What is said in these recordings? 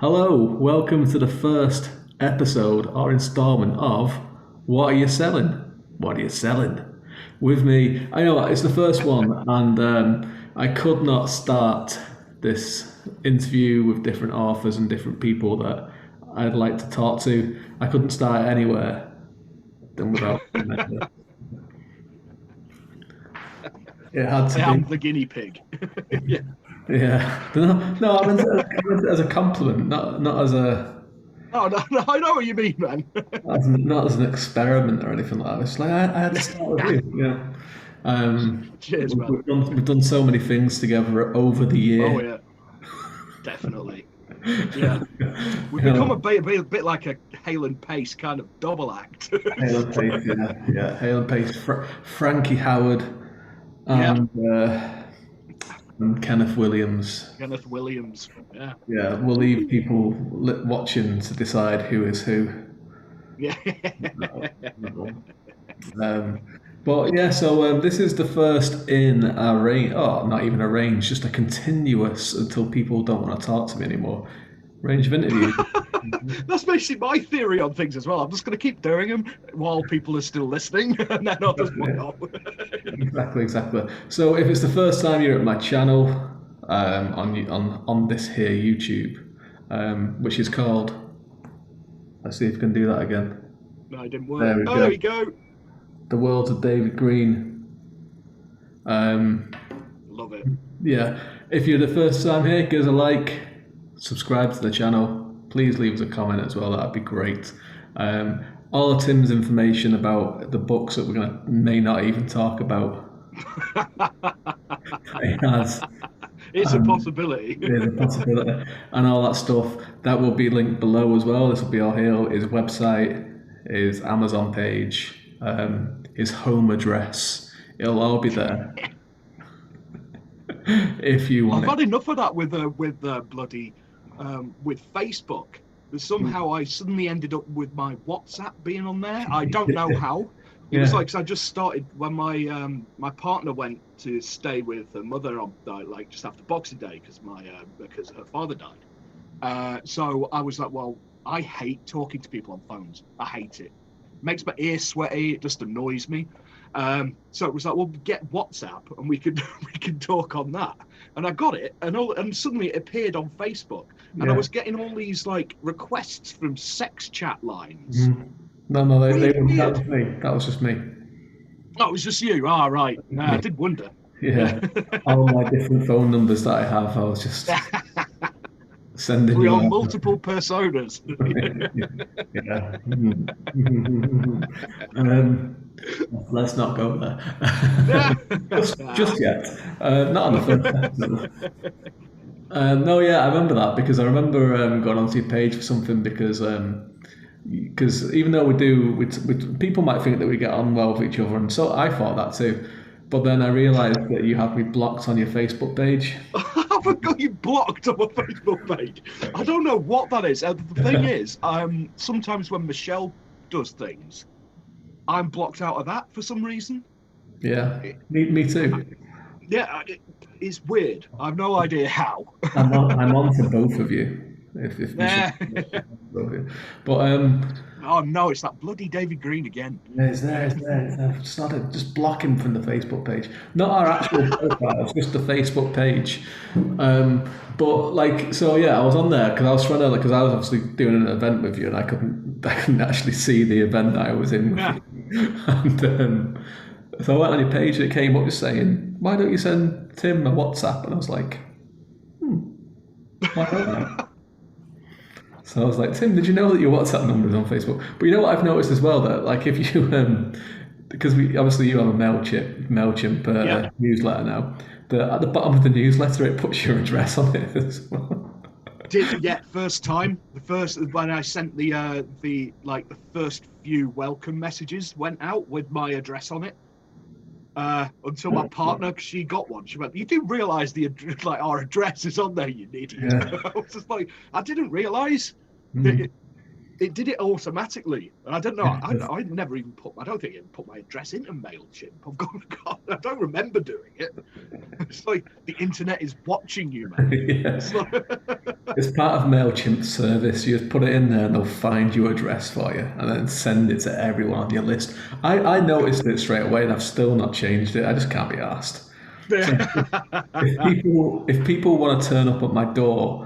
Hello, welcome to the first episode or installment of What Are You Selling? What Are You Selling? With me, I know it's the first one, and I could not start this interview with different authors and different people that I'd like to talk to. I couldn't start anywhere than without. It had I to am be. the guinea pig. Yeah. Yeah. No, I meant it as a compliment, not as a Oh no, no, I know what you mean, man. not as an experiment or anything like that. It's like I had to start with you. Yeah. Cheers, We've, man. we've done so many things together over the Oh year. yeah, definitely. Yeah, we've You become know, a bit like a Hale and Pace kind of double act. Hale and Pace, yeah, Hale and Pace, Frankie Howard, Yeah, and Kenneth Williams. Kenneth Williams. Yeah, Yeah, we'll leave people watching to decide who is who. yeah. Um, but yeah, so this is the first in a range. Oh, not even a range, just a continuous until people don't want to talk to me anymore. Range of interviews. That's basically my theory on things as well. I'm just going to keep doing them while people are still listening, and then I'll just fuck off. Exactly. So if it's the first time you're at my channel on this here YouTube, which is called, let's see if we can do that again. No, it didn't There work. we Oh, there go. we go. The Worlds of David Green. Um, Love it. yeah, if you're the first time here, give us a like, subscribe to the channel. Please leave us a comment as well. That'd be great. All of Tim's information about the books that we're gonna may not even talk about. It has. It's a possibility. There's a possibility, and all that stuff that will be linked below as well. This will be all here. His website, his Amazon page, his home address. It'll all be there if you I've want had it. enough of that with bloody with Facebook. Somehow I suddenly ended up with my WhatsApp being on there. I don't know how. It was Yeah, like 'cause I just started when my partner went to stay with her mother on like just after Boxing Day because her father died. So I was like, well, I hate talking to people on phones. I hate it. Makes my ears sweaty. It just annoys me. So it was like, well, get WhatsApp and we could we can talk on that. And I got it, and suddenly it appeared on Facebook, and I yeah. was getting all these like requests from sex chat lines. No, they Really wouldn't. That weird. was me. That was just me. Oh, it was just you. Ah, right. Nah, I did wonder. Yeah. Yeah, all my different phone numbers that I have, I was just sending We you are out. multiple personas. Yeah. um, let's not go there. Yeah. just yet. Not on the first episode. No, yeah, I remember that because I remember going onto your page for something because even though people might think that we get on well with each other, and so I thought that too. But then I realised that you had me blocked on your Facebook page. I've got you blocked on my Facebook page. I don't know what that is. The thing is, sometimes when Michelle does things, I'm blocked out of that for some reason. Yeah, It, me too. yeah, it's weird. I've no idea how. I'm on to both of you. If Michelle, Yeah. both of you. But Oh no, it's that bloody David Green again. It's there. Just block him from the Facebook page. Not our actual profile, it's just the Facebook page. But like, so yeah, I was on there because I was trying to, because I was obviously doing an event with you, and I couldn't actually see the event that I was in with Yeah. you. And so I went on your page, and it came up just saying, "Why don't you send Tim a WhatsApp?" And I was like, "Why don't I?" So I was like, Tim, did you know that your WhatsApp number is on Facebook? But you know what I've noticed as well, that like if you because we obviously you have a Mailchimp Yeah. newsletter now. That at the bottom of the newsletter it puts your address on it as well. Did yeah, first time. The first when I sent the first few welcome messages went out with my address on it. Until my partner, she got one. She went, "You do realise like our address is on there, you idiot." Yeah. I was just like, I didn't realise. it did it automatically. And I don't know. I never even I don't think I even put my address into MailChimp. God, I don't remember doing it. It's like the internet is watching you, man. Yeah. It's like, It's part of MailChimp's service. You just put it in there and they'll find your address for you and then send it to everyone on your list. I noticed it straight away and I've still not changed it. I just can't be asked. So if people want to turn up at my door,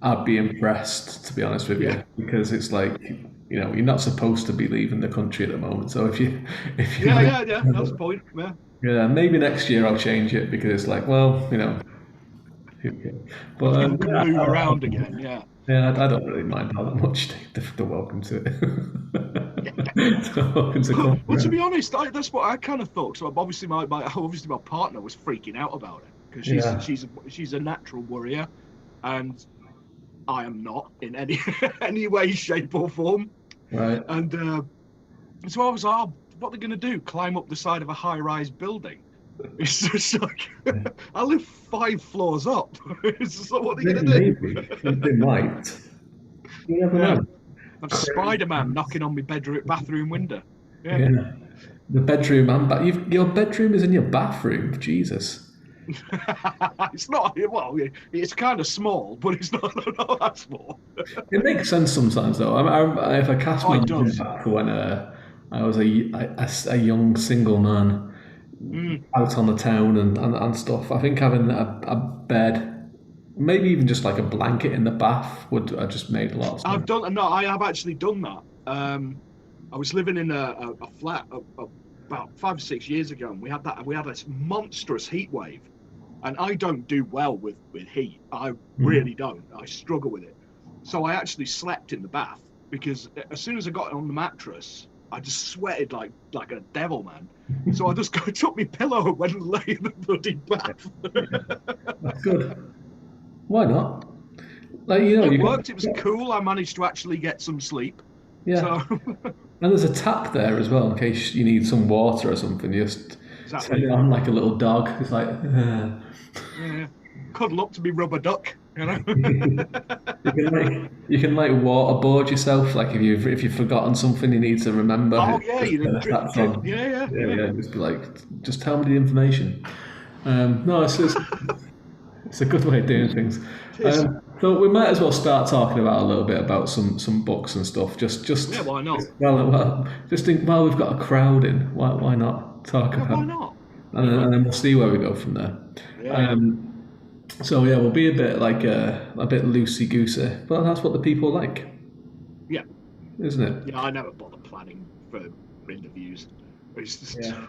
I'd be impressed, to be honest with you, because it's like, you're not supposed to be leaving the country at the moment. So if you yeah, that's the point. Yeah, maybe next year I'll change it because it's like, well, who cares? But People can move around again. Yeah. yeah, I don't really mind how much they're welcome to it. They're welcome to come Well, to around. be honest, that's what I kind of thought. So obviously, my partner was freaking out about it because Yeah, she's a natural worrier, and I am not in any any way, shape, or form. right. And so I was like, oh, what are they going to do? Climb up the side of a high-rise building? It's just like I live 5 floors up. It's just like, what are they going to do? Maybe they might. You never Yeah, know. I'm Spider-Man knocking on my bathroom window. Yeah. Yeah, the bedroom and your bedroom is in your bathroom. Jesus. It's not, well, it's kind of small, but it's not that small. It makes sense sometimes, though. If I cast Oh, my it mind does. back to when I was a young single man Mm. out on the town and stuff, I think having a bed, maybe even just like a blanket in the bath, would have just made a lot of sense. I have actually done that. I was living in a flat about 5 or 6 years ago, and we had this monstrous heat wave. And I don't do well with heat. I really don't. I struggle with it. So I actually slept in the bath because as soon as I got on the mattress, I just sweated like a devil, man. So I just took my pillow and went and lay in the bloody bath. That's good. Why not? Like It you worked. It was got cool. I managed to actually get some sleep. yeah, So and there's a tap there as well in case you need some water or something. You just turn exactly. it on like a little dog. It's like Yeah. Cuddle up to be rubber duck. you can waterboard yourself. Like if you've forgotten something you need to remember, Oh yeah, just turn the drip, taps drip. on. Yeah. Yeah. Just be like, just tell me the information. No, it's a good way of doing things. It is. So we might as well start talking about a little bit about some books and stuff. Yeah, why not? Just think while we've got a crowd in, why not talk Yeah, about why it? not? And then we'll see where we go from there. Yeah. So yeah, we'll be a bit like a bit loosey goosey, but that's what the people like, Yeah. isn't it? Yeah, I never bother planning for interviews. It's just Yeah.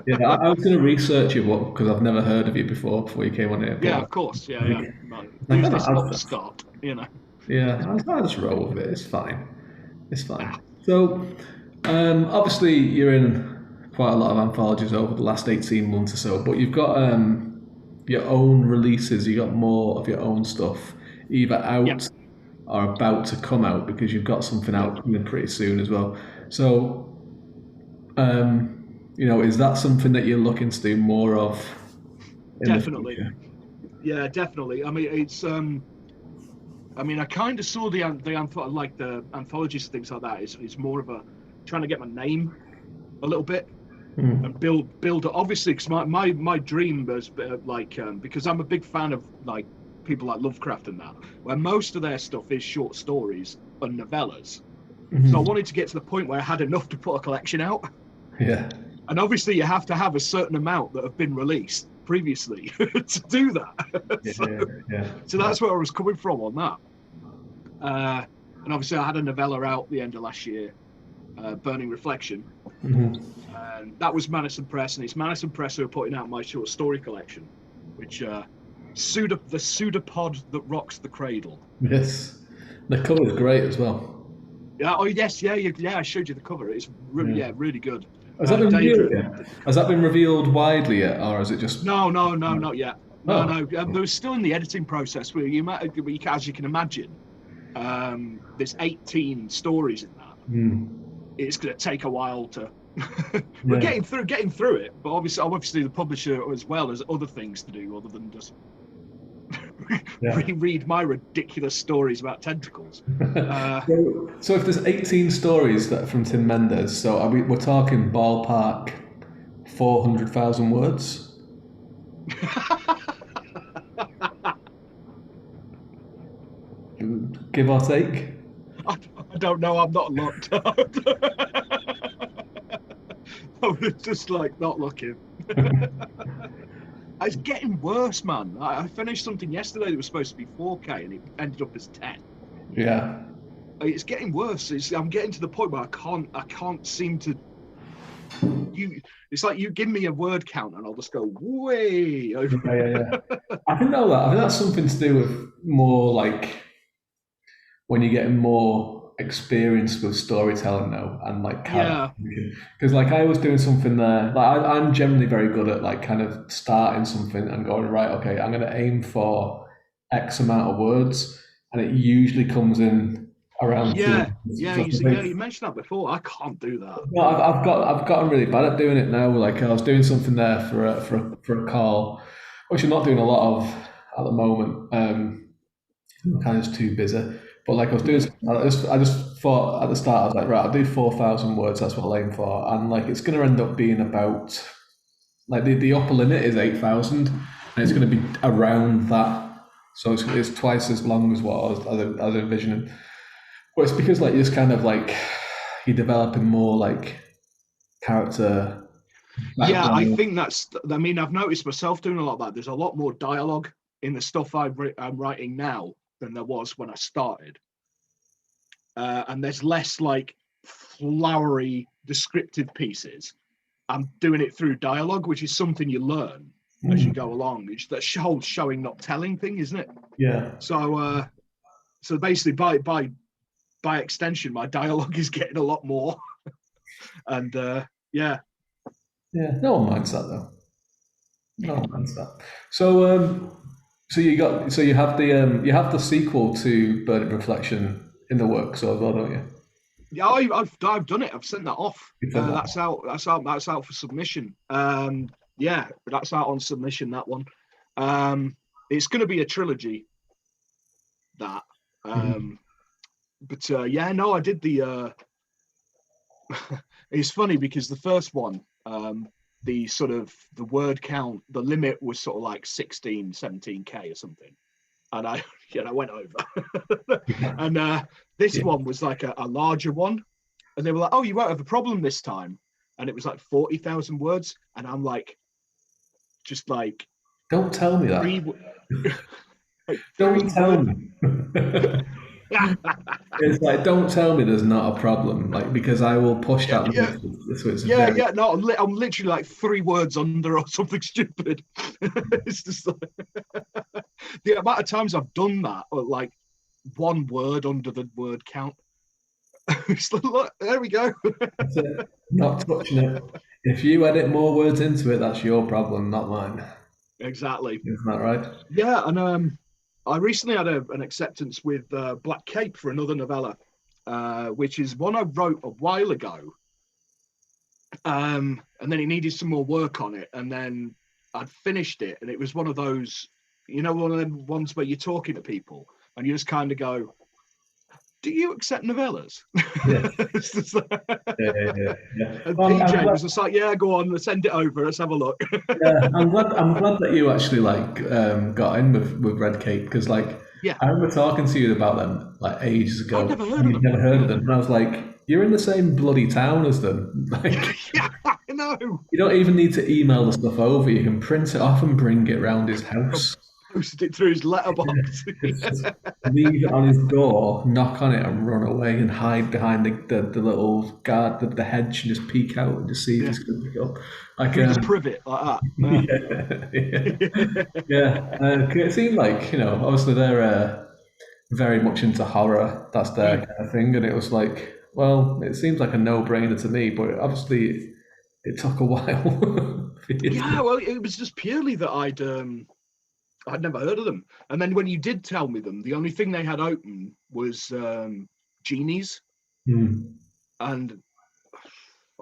Yeah, I was going to research you because I've never heard of you before you came on here. yeah, But of course. Yeah. No, like, who's this upstart? yeah, I'll just roll with it. It's fine. It's fine. Ah, So, obviously, you're in quite a lot of anthologies over the last 18 months or so, but you've got your own releases, you got more of your own stuff, either yeah. out or about to come out because you've got something out coming pretty soon as well. So, is that something that you're looking to do more of in the Definitely. future? Yeah, definitely. I mean, it's. I mean, I kind of saw the like the anthologies and things like that. It's more of a trying to get my name a little bit and build it. Obviously, because my dream was because I'm a big fan of like people like Lovecraft and that, where most of their stuff is short stories and novellas. So I wanted to get to the point where I had enough to put a collection out. Yeah. And obviously, you have to have a certain amount that have been released previously to do that. Yeah. So that's where I was coming from on that. And obviously, I had a novella out the end of last year, Burning Reflection. And that was Madison Press, and it's Madison Press who are putting out my short story collection, which the pseudopod that rocks the cradle. Yes. The cover's great as well. Yeah. Oh yes. Yeah. I showed you the cover. It's really good. Has that been David, revealed yet? Has that been revealed widely yet, or is it just? No, not yet. Oh. No. They're still in the editing process. Where as you can imagine, there's 18 stories in that. It's going to take a while to. We're getting through it, but obviously the publisher as well has other things to do other than just reread my ridiculous stories about tentacles. So if there's 18 stories that from Tim Mendees, so we're talking ballpark 400,000 words. Give or take. I don't know. I'm not looked. I was just like not looking. It's getting worse, man. I finished something yesterday that was supposed to be 4K and it ended up as 10. Yeah. It's getting worse. I'm getting to the point where I can't seem to. It's like you give me a word count and I'll just go way over. Yeah. I think that's something to do with more like when you're getting more experience with storytelling now and like because like I was doing something there, like I'm generally very good at like kind of starting something and going, right, okay, I'm going to aim for X amount of words, and it usually comes in around you mentioned that before. I can't do that. No, I've gotten really bad at doing it now. Like I was doing something there for a call, which I'm not doing a lot of at the moment. I'm kind of just too busy. But like I was doing, I just thought at the start, I was like, right, I'll do 4,000 words. That's what I'll aim for, and like it's going to end up being about like the upper limit is 8,000, and it's going to be around that. So it's twice as long as what I was envisioning. But it's because like you're just kind of like you're developing more like character. Yeah, I think that's. I mean, I've noticed myself doing a lot of that. There's a lot more dialogue in the stuff I'm writing now than there was when I started, and there's less like flowery descriptive pieces. I'm doing it through dialogue, which is something you learn as you go along. It's that whole showing not telling thing, isn't it? Yeah. So basically, by extension, my dialogue is getting a lot more, and yeah. Yeah, no one minds that though. No one minds that. So you have the sequel to Bird of Reflection in the works as well, don't you? Yeah, I've done it. I've sent that off. That's out. That's out for submission. Yeah, that's out on submission. That one. It's going to be a trilogy. That. But yeah, no, I did the. It's funny because the first one, the sort of the word count, the limit was sort of like 16, 17K or something. And I went over. And this one was like a larger one. And they were like, oh, you won't have a problem this time. And it was like 40,000 words. And I'm like, just like. Don't tell me that. Don't tell me. It's like, don't tell me there's not a problem, like because I will push that. No, I'm literally like 3 words under or something stupid. It's just like the amount of times I've done that, or like 1 word under the word count. It's like, look, there we go. That's it. Not touching it. If you edit more words into it, that's your problem, not mine. Exactly. Isn't that right? Yeah, and I recently had an acceptance with Black Cape for another novella, which is one I wrote a while ago. And then it needed some more work on it. And then I'd finished it. And it was one of those, one of them ones where you're talking to people and you just kind of go, do you accept novellas? Yeah. And PJ was just like, yeah, go on, let's send it over, let's have a look. Yeah, I'm glad that you actually like got in with Red Cape, because like I remember talking to you about them like ages ago. I've never heard of them. Never heard of them, and I was like, you're in the same bloody town as them. Like, yeah, I know. You don't even need to email the stuff over. You can print it off and bring it round his house. Posted it through his letterbox. Leave it on his door, knock on it, and run away and hide behind the little guard, the hedge, and just peek out and just see if he's going to pick up. Like his privet, like that. Yeah. It seemed like obviously they're very much into horror. That's their kind of thing, and it was like, well, it seems like a no-brainer to me, but obviously it took a while. Yeah, well, it was just purely that I'd never heard of them. And then when you did tell me them, the only thing they had open was genies. And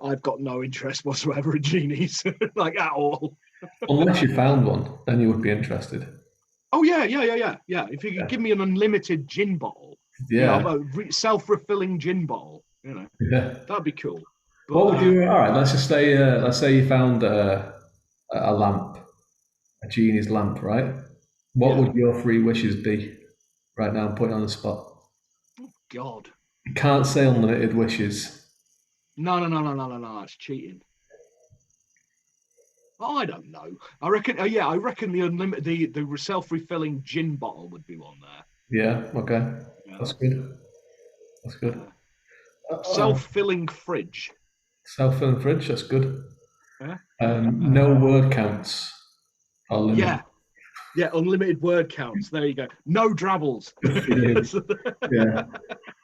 I've got no interest whatsoever in genies, like at all. Unless you found one, then you would be interested. Oh yeah. If you could give me an unlimited gin bottle, Yeah. a self-refilling gin bottle, Yeah. that'd be cool. But What would you? All right. Let's just say. Let's say you found a lamp, a genie's lamp, right? What yeah, would your three wishes be? Right now, I'm putting you on the spot. God, You can't say unlimited wishes. no, that's cheating. Oh, I don't know. I reckon. I reckon the unlimited, the self-refilling gin bottle would be one there. Yeah. Okay. Yeah, That's good. That's good. yeah. Uh, Self-filling fridge. self-filling fridge. That's good. Yeah, No word counts are limited. yeah, yeah. Unlimited word counts. There you go. No drabbles. Good for you. Yeah.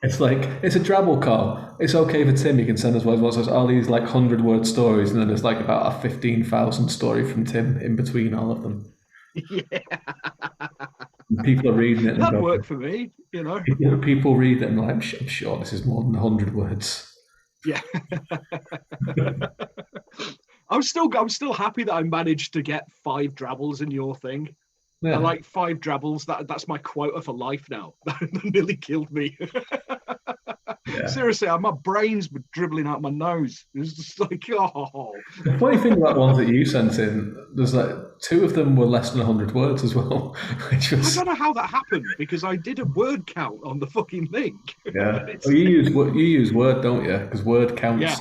It's like it's a Drabble call. It's okay for Tim. You can send us all these like 100-word stories, and then there's like about a 15,000 story from Tim in between all of them. Yeah, And people are reading it and that'd going, work for me. people read it and like, I'm sure this is more than 100 words. Yeah. I'm still happy that I managed to get 5 drabbles in your thing. I Yeah. like 5 drabbles. That's my quota for life now. That nearly killed me. Yeah. Seriously, my brain's been dribbling out my nose. It's just like, oh, The funny thing about ones that you sent in, there's like two of them were less than 100 words as well, which I was don't know how that happened because I did a word count on the fucking thing. yeah. It's Well, you use Word, don't you? Because yeah.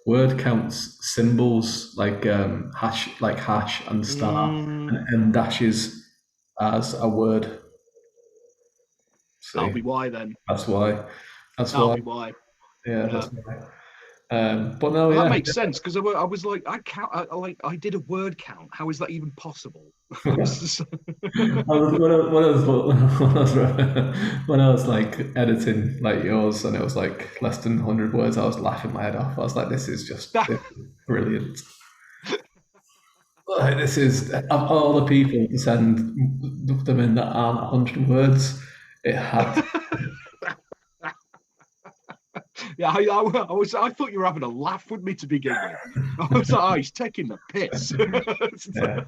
Word counts symbols like hash and star Mm, and M dashes as a word. that'll See, be why then. that's why. That's That'll why. be why. Yeah, Yeah. that's why. But no, Well, that yeah. makes sense because I was like, I did a word count. How is that even possible? It's just- When I was like editing like yours and it was like less than 100 words, I was laughing my head off. I was like, this is brilliant. Like, this is of all the people to send them in that aren't 100 words. It had, yeah, I thought you were having a laugh with me to begin with. I was like, oh, he's taking the piss. yeah,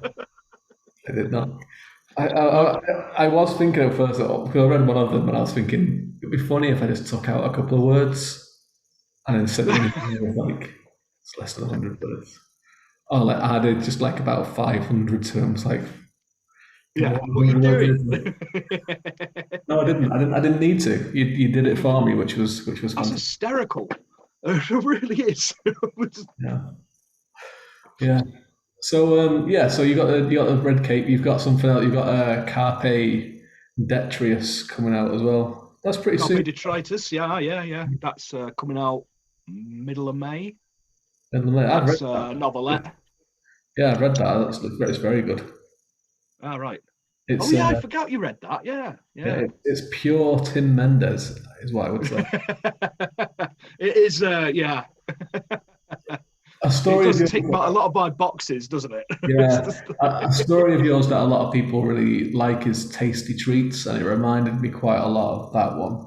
I did not. No, I was thinking at first, because I read one of them, and I was thinking it'd be funny if I just took out a couple of words and then sent them in with like it's less than 100 words. Or like added just like about 500 to them. It's like, yeah, what what are you 100 words doing? is it? No, I didn't. I didn't need to. You did it for me, which was That's fantastic. hysterical. It really is. Yeah, yeah. So yeah, so you got the red cape. You've got something else. You've got Carpe Detrius coming out as well. That's pretty soon. Carpe detritus. Yeah. That's coming out middle of May. And I've read That's a that. novelette. Yeah, I've read that. It's very good. All right. Oh It's yeah, I forgot you read that. Yeah. it's pure Tim Mendes, is what I would say. It is. Yeah, A it story of does yours, tick a lot of my boxes, doesn't it? It's yeah, just- a story of yours that a lot of people really like is Tasty Treats, and it reminded me quite a lot of that one.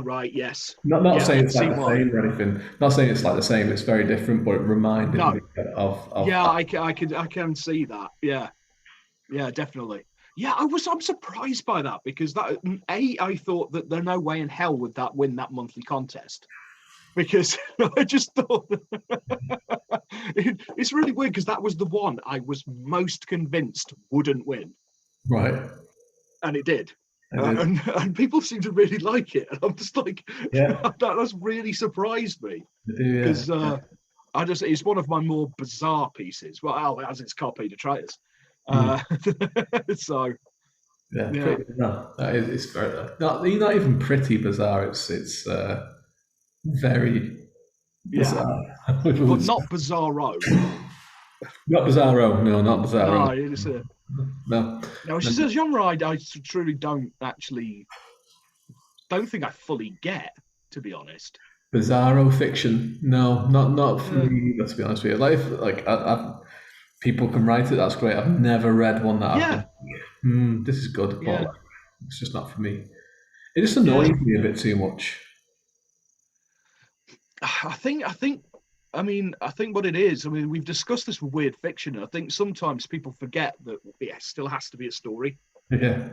Right. Yes. Not Yeah, I saying can it's like see the why. same or anything. Not saying it's like the same. It's very different, but it reminded me No. of Yeah, that. I can see that. Yeah, definitely. Yeah, I'm surprised by that because I thought that there's no way in hell would that win that monthly contest because I just thought it's really weird because that was the one I was most convinced wouldn't win, Right, and it did. I did. And people seem to really like it, and I'm just like, Yeah, that's really surprised me I do. Yeah, because it's one of my more bizarre pieces. Well, as it's carpe detritus. mm, Uh, so yeah. yeah, Pretty bizarre. That is. It's very not even pretty bizarre. It's very yeah, bizarre. but not bizarro. Not bizarro. No, not bizarro. No, it's a No. no. It's just a genre I truly don't think I fully get, to be honest. Bizarro fiction. No, not for Uh, me. Let's be honest with you. People can write it. That's great. I've never read one that I've yeah, gone, this is good, but yeah, like, it's just not for me. It just yeah. annoys me a bit too much. I think I mean, I think what it is, I mean, we've discussed this with weird fiction. I think sometimes people forget that it still has to be a story, Yeah,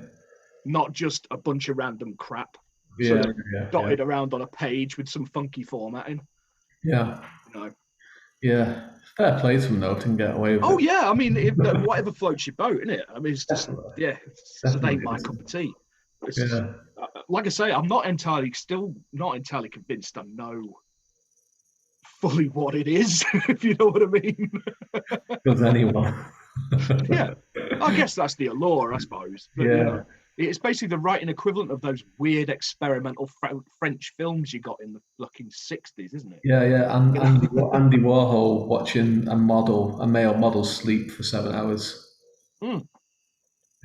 not just a bunch of random crap sort yeah, of yeah, dotted around on a page with some funky formatting. yeah, You know. yeah. Fair play to them though to get away with Oh it. yeah, I mean, whatever floats your boat, isn't it? I mean, it's just Definitely, yeah, it ain't definitely my is. cup of tea. It's just, Yeah, like I say, I'm still not entirely convinced I know fully what it is, if you know what I mean. does anyone? Yeah, I guess that's the allure, I suppose. But you Yeah, know, it's basically the writing equivalent of those weird experimental French films you got in the fucking '60s, isn't it? yeah, yeah. And You know, Andy Warhol watching a male model sleep for 7 hours. mm,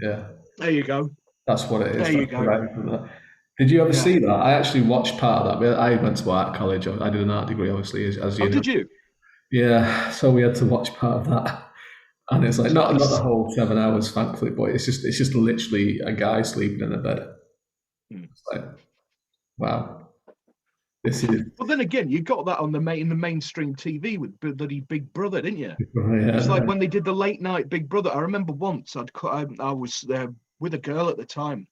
Yeah, there you go, that's what it is. there you That's the go. right from that. Did you ever Yeah. see that? I actually watched part of that. I went to art college. I did an art degree, obviously, as Oh, you know. did you? Yeah, so we had to watch part of that, and it's like not the Nice. whole 7 hours, thankfully, but it's just literally a guy sleeping in a bed. Hmm. It's like, wow, this is But then again, you got that on in the mainstream TV with bloody Big Brother, didn't you? It's like yeah, when they did the late night Big Brother. I remember once I was with a girl at the time,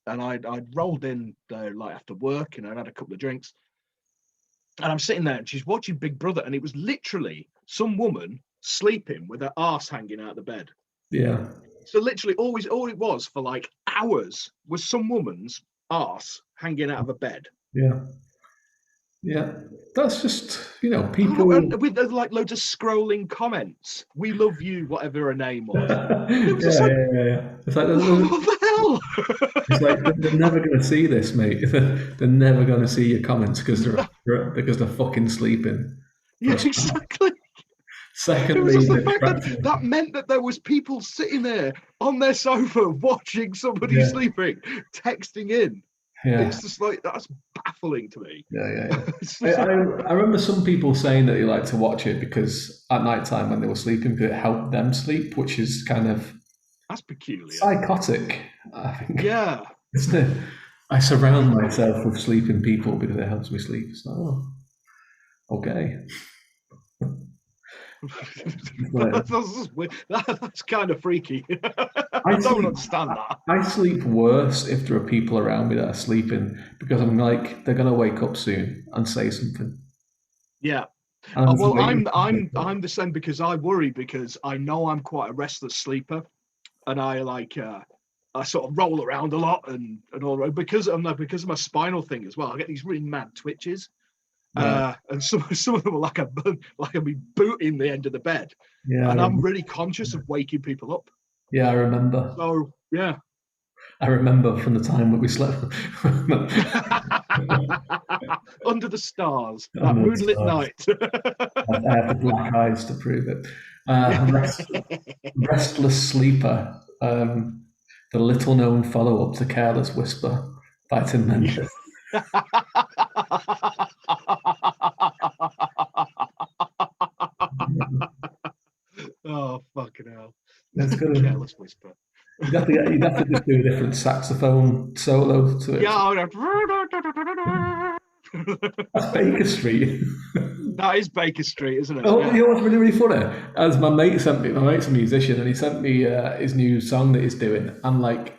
and I'd rolled in like after work, and I'd had a couple of drinks, and I'm sitting there, and she's watching Big Brother, and it was literally some woman sleeping with her arse hanging out of the bed. yeah, So literally, always all it was for like hours was some woman's arse hanging out of a bed. yeah, yeah. That's just Oh, people. and with like loads of scrolling comments. We love you, whatever her name was. And it Yeah, was just like, yeah, yeah, yeah. It's like what the hell? it's like they're never going to see this, mate. They're never going to see your comments No, because they're fucking sleeping. For yeah, a start. exactly. It was Secondly, just the they're fact that distracted. that meant that there was people sitting there on their sofa watching somebody Yeah, sleeping, texting in. yeah. It's just like that's baffling to me. Yeah, yeah, yeah. It's I, just I, like, I remember some people saying that they like to watch it because at night time when they were sleeping, because it helped them sleep, which is kind of that's peculiar. psychotic, I think. Yeah. Isn't it? I surround myself with sleeping people because it helps me sleep. It's like, oh, okay. But That's kind of freaky. I I don't sleep. understand that. I sleep worse if there are people around me that are sleeping because I'm like they're gonna wake up soon and say something. Yeah. And I'm just Well, waiting for them to wake I'm up. the same because I worry because I know I'm quite a restless sleeper, and I sort of roll around a lot and all right because of my spinal thing as well. I get these really mad twitches, Right. and some of them are like I'll be booting the end of the bed, Yeah, and I'm really conscious of waking people up. yeah, I remember. So yeah. I remember from the time that we slept Under the stars, that on the moonlit stars. night. I have the black eyes to prove it. Yeah. Restless Sleeper, the little known follow up to Careless Whisper by Tim Mendees. Oh fucking hell! It's gonna, Careless whisper. you'd have to just do a different saxophone solo to it. Yeah, That's Baker Street. that is Baker Street, isn't it? Oh, you Yeah. know what's really, really funny? As my mate's a musician, and he sent me his new song that he's doing, and like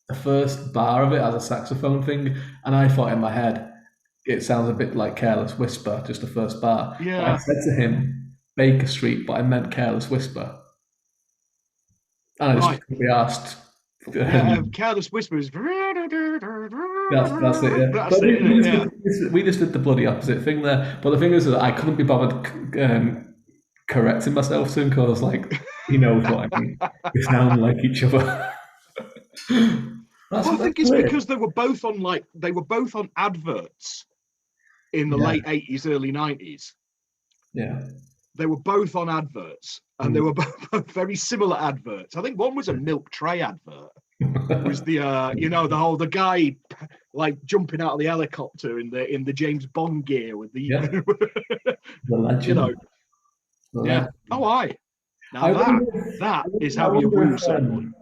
the first bar of it has a saxophone thing, and I thought in my head it sounds a bit like Careless Whisper, just the first bar. But I Yeah. said to him Baker Street, but I meant Careless Whisper, and I just Right. we asked. Yeah. Um, Careless whisper is. that's it. Yeah. That's But it, isn't it? Yeah. we just did the bloody opposite thing there. But the thing is that I couldn't be bothered correcting myself to him because like he knows what I mean. We sound like each other. Well, I That's think it's weird. because they were both on adverts in the Yeah, late '80s, early '90s. yeah. They were both on adverts, and they Mm. were both very similar adverts. I think one was a milk tray advert. Was the the guy like jumping out of the helicopter in the James Bond gear with the Yeah, the you know legend. The yeah. legend. Oh, I now I that wonder. that is I how you wonder woo if someone.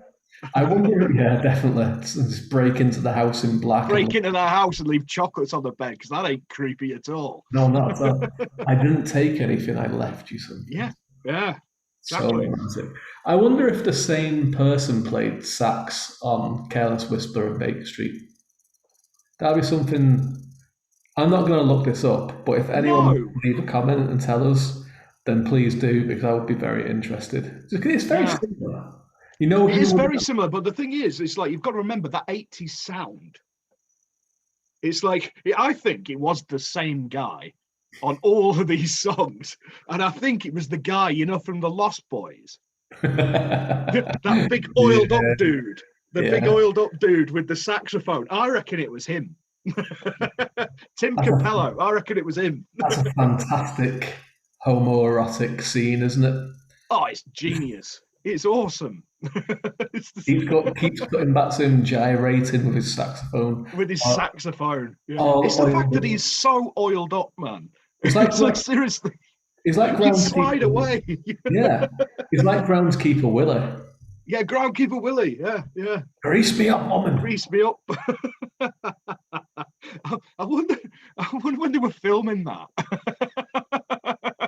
I wonder, yeah, definitely. Just break into the house in black and Break into their house and leave chocolates on the bed because that ain't creepy at all. no, not at all. I didn't take anything. I left you something. Yeah, yeah, So exactly. romantic. I wonder if the same person played sax on Careless Whisper and Baker Street. That'd be something. I'm not going to look this up, but if anyone wants No, to leave a comment and tell us, then please do because I would be very interested. It's very yeah, similar. You know it is who? very similar. But the thing is, it's like you've got to remember that 80s sound. It's like I think it was the same guy on all of these songs, and I think it was the guy from the Lost Boys, that big oiled up Yeah, dude, the big yeah. oiled up dude with the saxophone. I reckon it was him. Tim That's a, Capello. I reckon it was him. that's a fantastic homoerotic scene, isn't it? Oh, it's genius. It's awesome. It's Keeps cutting back to him gyrating with his saxophone. with his Uh, saxophone. Yeah. It's all the fact oiled that up. he's so oiled up, man. It's like It's like seriously, he's like you can slide groundskeeper. away. Yeah, he's like groundskeeper Willie. Yeah, groundkeeper Willie. Yeah, yeah. Grease me up, woman. Grease me up. I wonder. I wonder when they were filming that.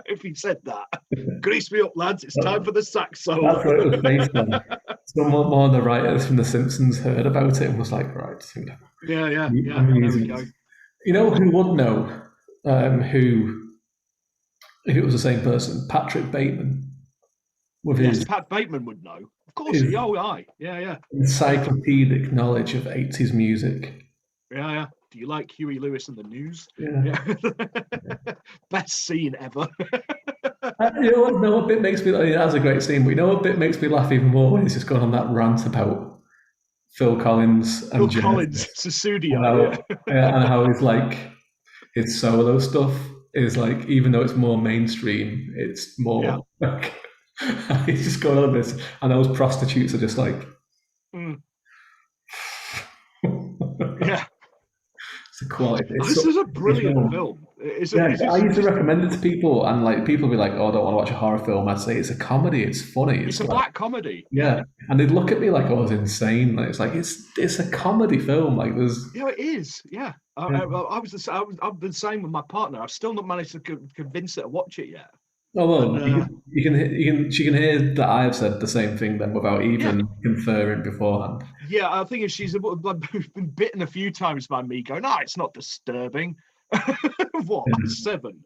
If he said that, grease me up, lads. It's time for the sax That's solo. what it was based on. Someone, one of the writers from The Simpsons heard about it and was like, right, Yeah, yeah, yeah. I'm There we using go. this. You know who would know who, if it was the same person? Patrick Bateman, with Yes, his, Pat Bateman would know. Of course. his Oh, aye. Yeah, yeah, encyclopedic knowledge of 80s music. yeah, yeah. Do you like Huey Lewis and the News? Yeah. Yeah. Best scene ever. You know what? No, what bit makes me like, that's a great scene, but you know what bit makes me laugh even more when he's just gone on that rant about Phil Collins Phil and Collins, Genesis and Susudio. how, Yeah, and how he's like his solo stuff is like, even though it's more mainstream, it's yeah. more like he's just going on this, and those prostitutes are just like, Mm, it's yeah. a quality. It's This such is a a brilliant film. film. Yeah, It's I used to just recommend it to people, and like people be like, "Oh, I don't want to watch a horror film." I'd say it's a comedy. It's funny. it's It's a like, black comedy. Yeah, yeah, and they'd look at me like I was insane. Like it's a comedy film. Like there's yeah, it is. Yeah, yeah. I've been saying with my partner. I've still not managed to convince her to watch it yet. Oh And well, she can hear that I've said the same thing then without yeah, even conferring beforehand. yeah, I think if she's been bitten a few times by me going, no, it's not disturbing. What, Yeah. 7?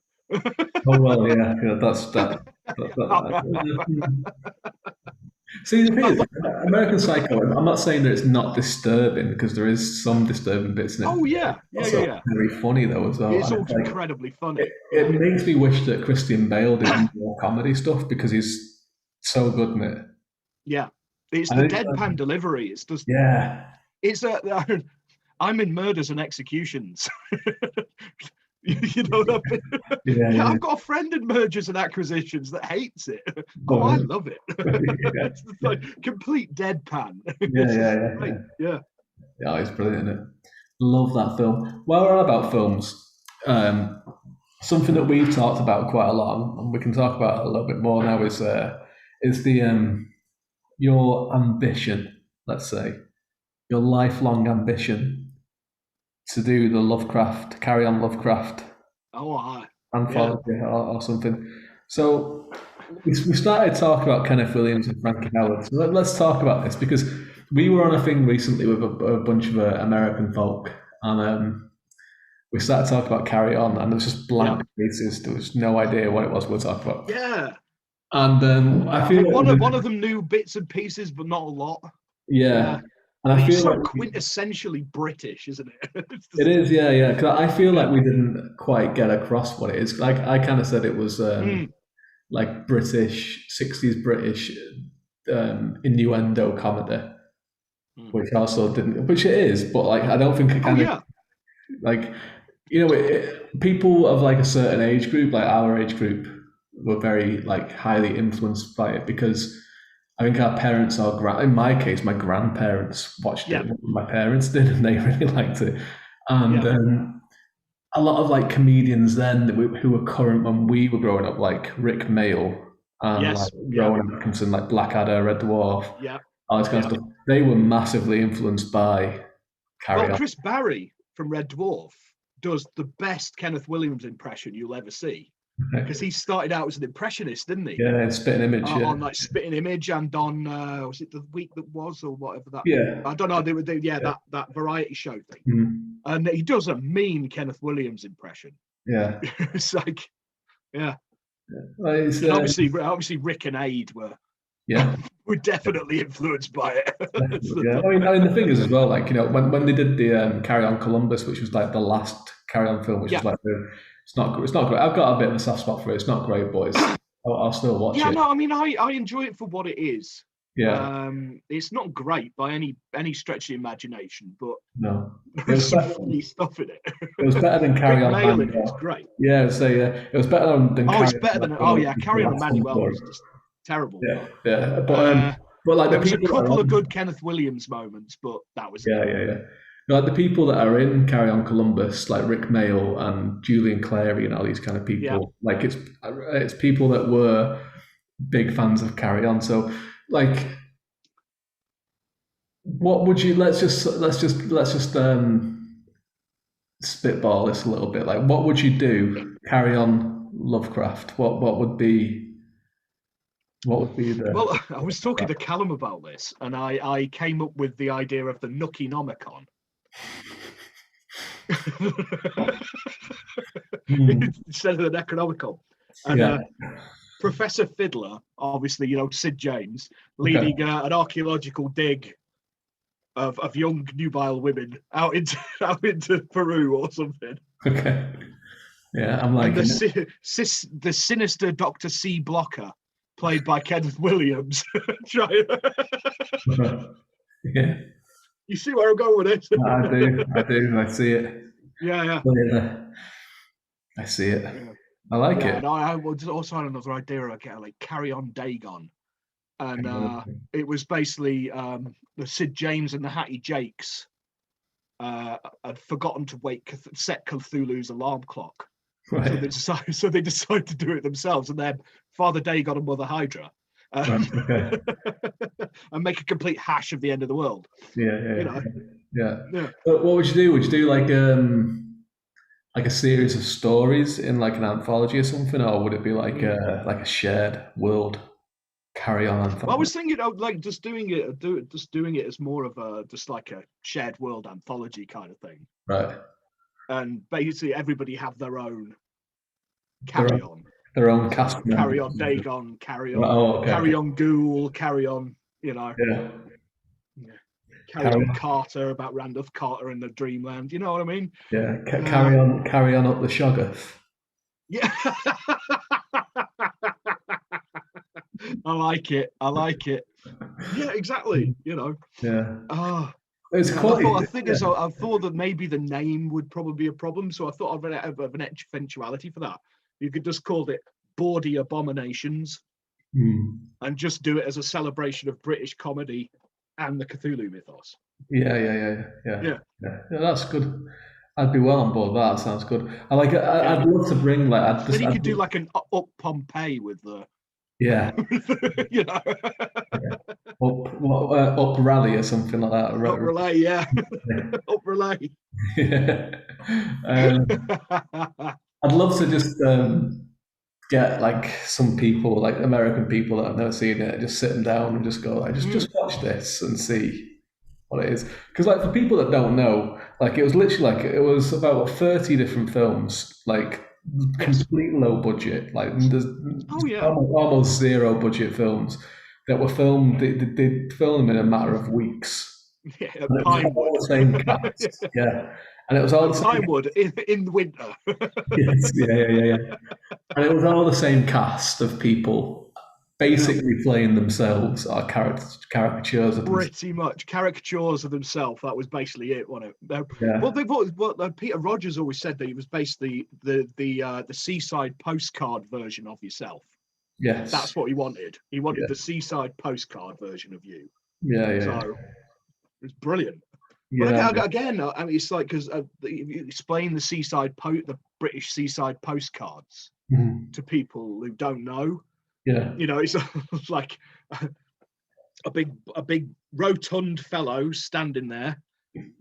Oh well, yeah, yeah, that. See, the thing I is, love, American Psycho. I'm not saying that it's not disturbing because there is some disturbing bits in it. oh But yeah, it's yeah, yeah, also yeah. very funny though as well. It's And all it's like incredibly funny. it Yeah. makes me wish that Christian Bale did more comedy stuff because he's so good in it. Yeah, it's And the it's deadpan delivery. It's just yeah, it's a I'm in murders and executions. You know what I mean? yeah, Yeah, yeah. I've got a friend in mergers and acquisitions that hates it. Oh, I But, love it. yeah, It's just like complete deadpan. yeah, It's yeah, just yeah, great. yeah. Yeah. Yeah, it's brilliant, isn't it? Love that film. While we're on about films, um, something that we've talked about quite a lot, and we can talk about it a little bit more now, is the your ambition, let's say, your lifelong ambition to do the Lovecraft, carry on Lovecraft Oh, I. Yeah. anthology or something. So we started talking about Kenneth Williams and Frankie Howard. So let's talk about this because we were on a thing recently with a bunch of American folk, and we started talking about Carry On, and there was just Yeah. blank faces. There was no idea what it was we were talking about. Yeah. And I I feel think like one of them knew bits and pieces, but not a lot. yeah, Yeah. and But I he's feel so like quintessentially British, isn't it? It's it just, is, yeah, yeah. Because I feel like yeah. we didn't quite get across what it is. Like I kind of said it was Mm, like British, 60s British innuendo comedy, mm. which also didn't, which it is, but like I don't think it Oh kind of yeah. like, you know, people of like a certain age group, like our age group, were very like highly influenced by it because I think our parents or in my case, my grandparents watched Yeah. it. My parents did, and they really liked it. And Yeah. a lot of like comedians then who were current when we were growing up, like Rick Mail and like Yes. Yeah. Rowan Atkinson, like Blackadder, Red Dwarf, Yeah. all this kind of Yeah. stuff. They were massively influenced by Carry Well, On. Chris Barry from Red Dwarf does the best Kenneth Williams impression you'll ever see, because he started out as an impressionist, didn't he? Yeah, spitting image. Yeah, On like Spitting Image and on was it The Week That Was or whatever that? yeah, I don't know. They were yeah. that variety show thing, Mm, and he does a mean Kenneth Williams impression. yeah. It's like, yeah, Well, it's, and obviously Rick and Aid yeah, were definitely influenced by it. That's the yeah. I mean, the thing is as well, like when they did the Carry On Columbus, which was like the last Carry On film, which yeah, was like it's not great. I've got a bit of a soft spot for it. It's not great, but I'll still watch yeah. it. No, I mean, I enjoy it for what it is. Yeah, It's not great by any stretch of the imagination, but no, it there's was some better. funny stuff in it. It was better than Rick Carry On Mail in it is Manuel. great. Yeah, so yeah, it was better than Oh, it's Carry better On than. Oh Manuel, yeah, which was the Carry On last one Emmanuel for was it. just terrible. Yeah, yeah, Uh, but like the there was a people that are couple of on, good Kenneth Williams moments, but that was yeah, it. yeah, yeah. Like the people that are in Carry On Columbus, like Rick Mail and Julian Clary and all these kind of Yeah. people, like it's people that were big fans of Carry On. So like, what would you? Let's just spitball this a little bit. Like, what would you do? Carry On Lovecraft. What would be the Well, I was talking to Callum about this, and I came up with the idea of the Nookie-nomicon. Hmm. Instead of the Necronomicon. And Yeah. Professor Fiddler, obviously, Sid James, Okay. leading an archaeological dig of young nubile women out into Peru or something. Okay. Yeah, I'm And liking it. the sinister Dr. C. Blocker, played by Kenneth Williams. Yeah, You see where I'm going with it? I do. I do. I see it. Yeah, yeah. Yeah, I see it. Yeah. I like Yeah, it. and I also had another idea of like Carry On Dagon, and it was basically the Sid James and the Hattie Jakes had forgotten to set Cthulhu's alarm clock, so Right. they decided to do it themselves, and then Father Dagon and Mother Hydra, Right. Okay. and make a complete hash of the end of the world. Yeah. You Yeah. know, Yeah. yeah. But what would you do? Would you do like a series of stories in like an anthology or something, or would it be like a shared world carry on Well, I anthology? was thinking of like just doing it as more of a just like a shared world anthology kind of thing, Right. and basically everybody have their own Their carry own, on. their own So cast members. carry on Dagon, Oh, okay. carry Okay. on Ghoul, carry on, Yeah. yeah, carry Carry on on. Carter about Randolph Carter in the Dreamland. You know what I mean? Yeah. Uh, Carry on up the Shoggoth. yeah, I like it. I like it. Yeah, exactly. Yeah. Ah. It's Yeah, and quite. I think as I thought that maybe the name would probably be a problem, so I thought of an eventuality for that. You could just call it Bawdy Abominations Hmm. and just do it as a celebration of British comedy and the Cthulhu mythos. Yeah, yeah, yeah, yeah, Yeah, yeah. Yeah, that's good. I'd be well on board with that. Sounds good. I like. yeah. I'd love to bring like. Then you could do like an up Pompeii with the, Yeah, you know, up rally or something like that. up relay, yeah, up relay. Yeah. I'd love to just get like some people, like American people that have never seen it, just sit them down and just go, like, just Mm, watch this and see what it is. Because like for people that don't know, like it was literally like it was about 30 different films, like yes. complete low budget, like there's Oh yeah. almost zero budget films that were filmed. They filmed them in a matter of weeks. Yeah, at And it was all Pinewood. the same cast, yeah. And it was all At the same. Pinewood in the winter. Yes, yeah, yeah, yeah, yeah. And it was all the same cast of people Yeah. basically playing themselves or caricatures of themselves. Pretty much caricatures of themselves. That was basically it, wasn't it? Yeah. Peter Rogers always said that he was basically the seaside postcard version of yourself. Yes. That's what he wanted. He wanted Yeah. the seaside postcard version of you. Yeah, yeah, So it's brilliant. But yeah. again, I mean, it's like because you explain the British seaside postcards Mhm. to people who don't know. Yeah. It's like a big rotund fellow standing there,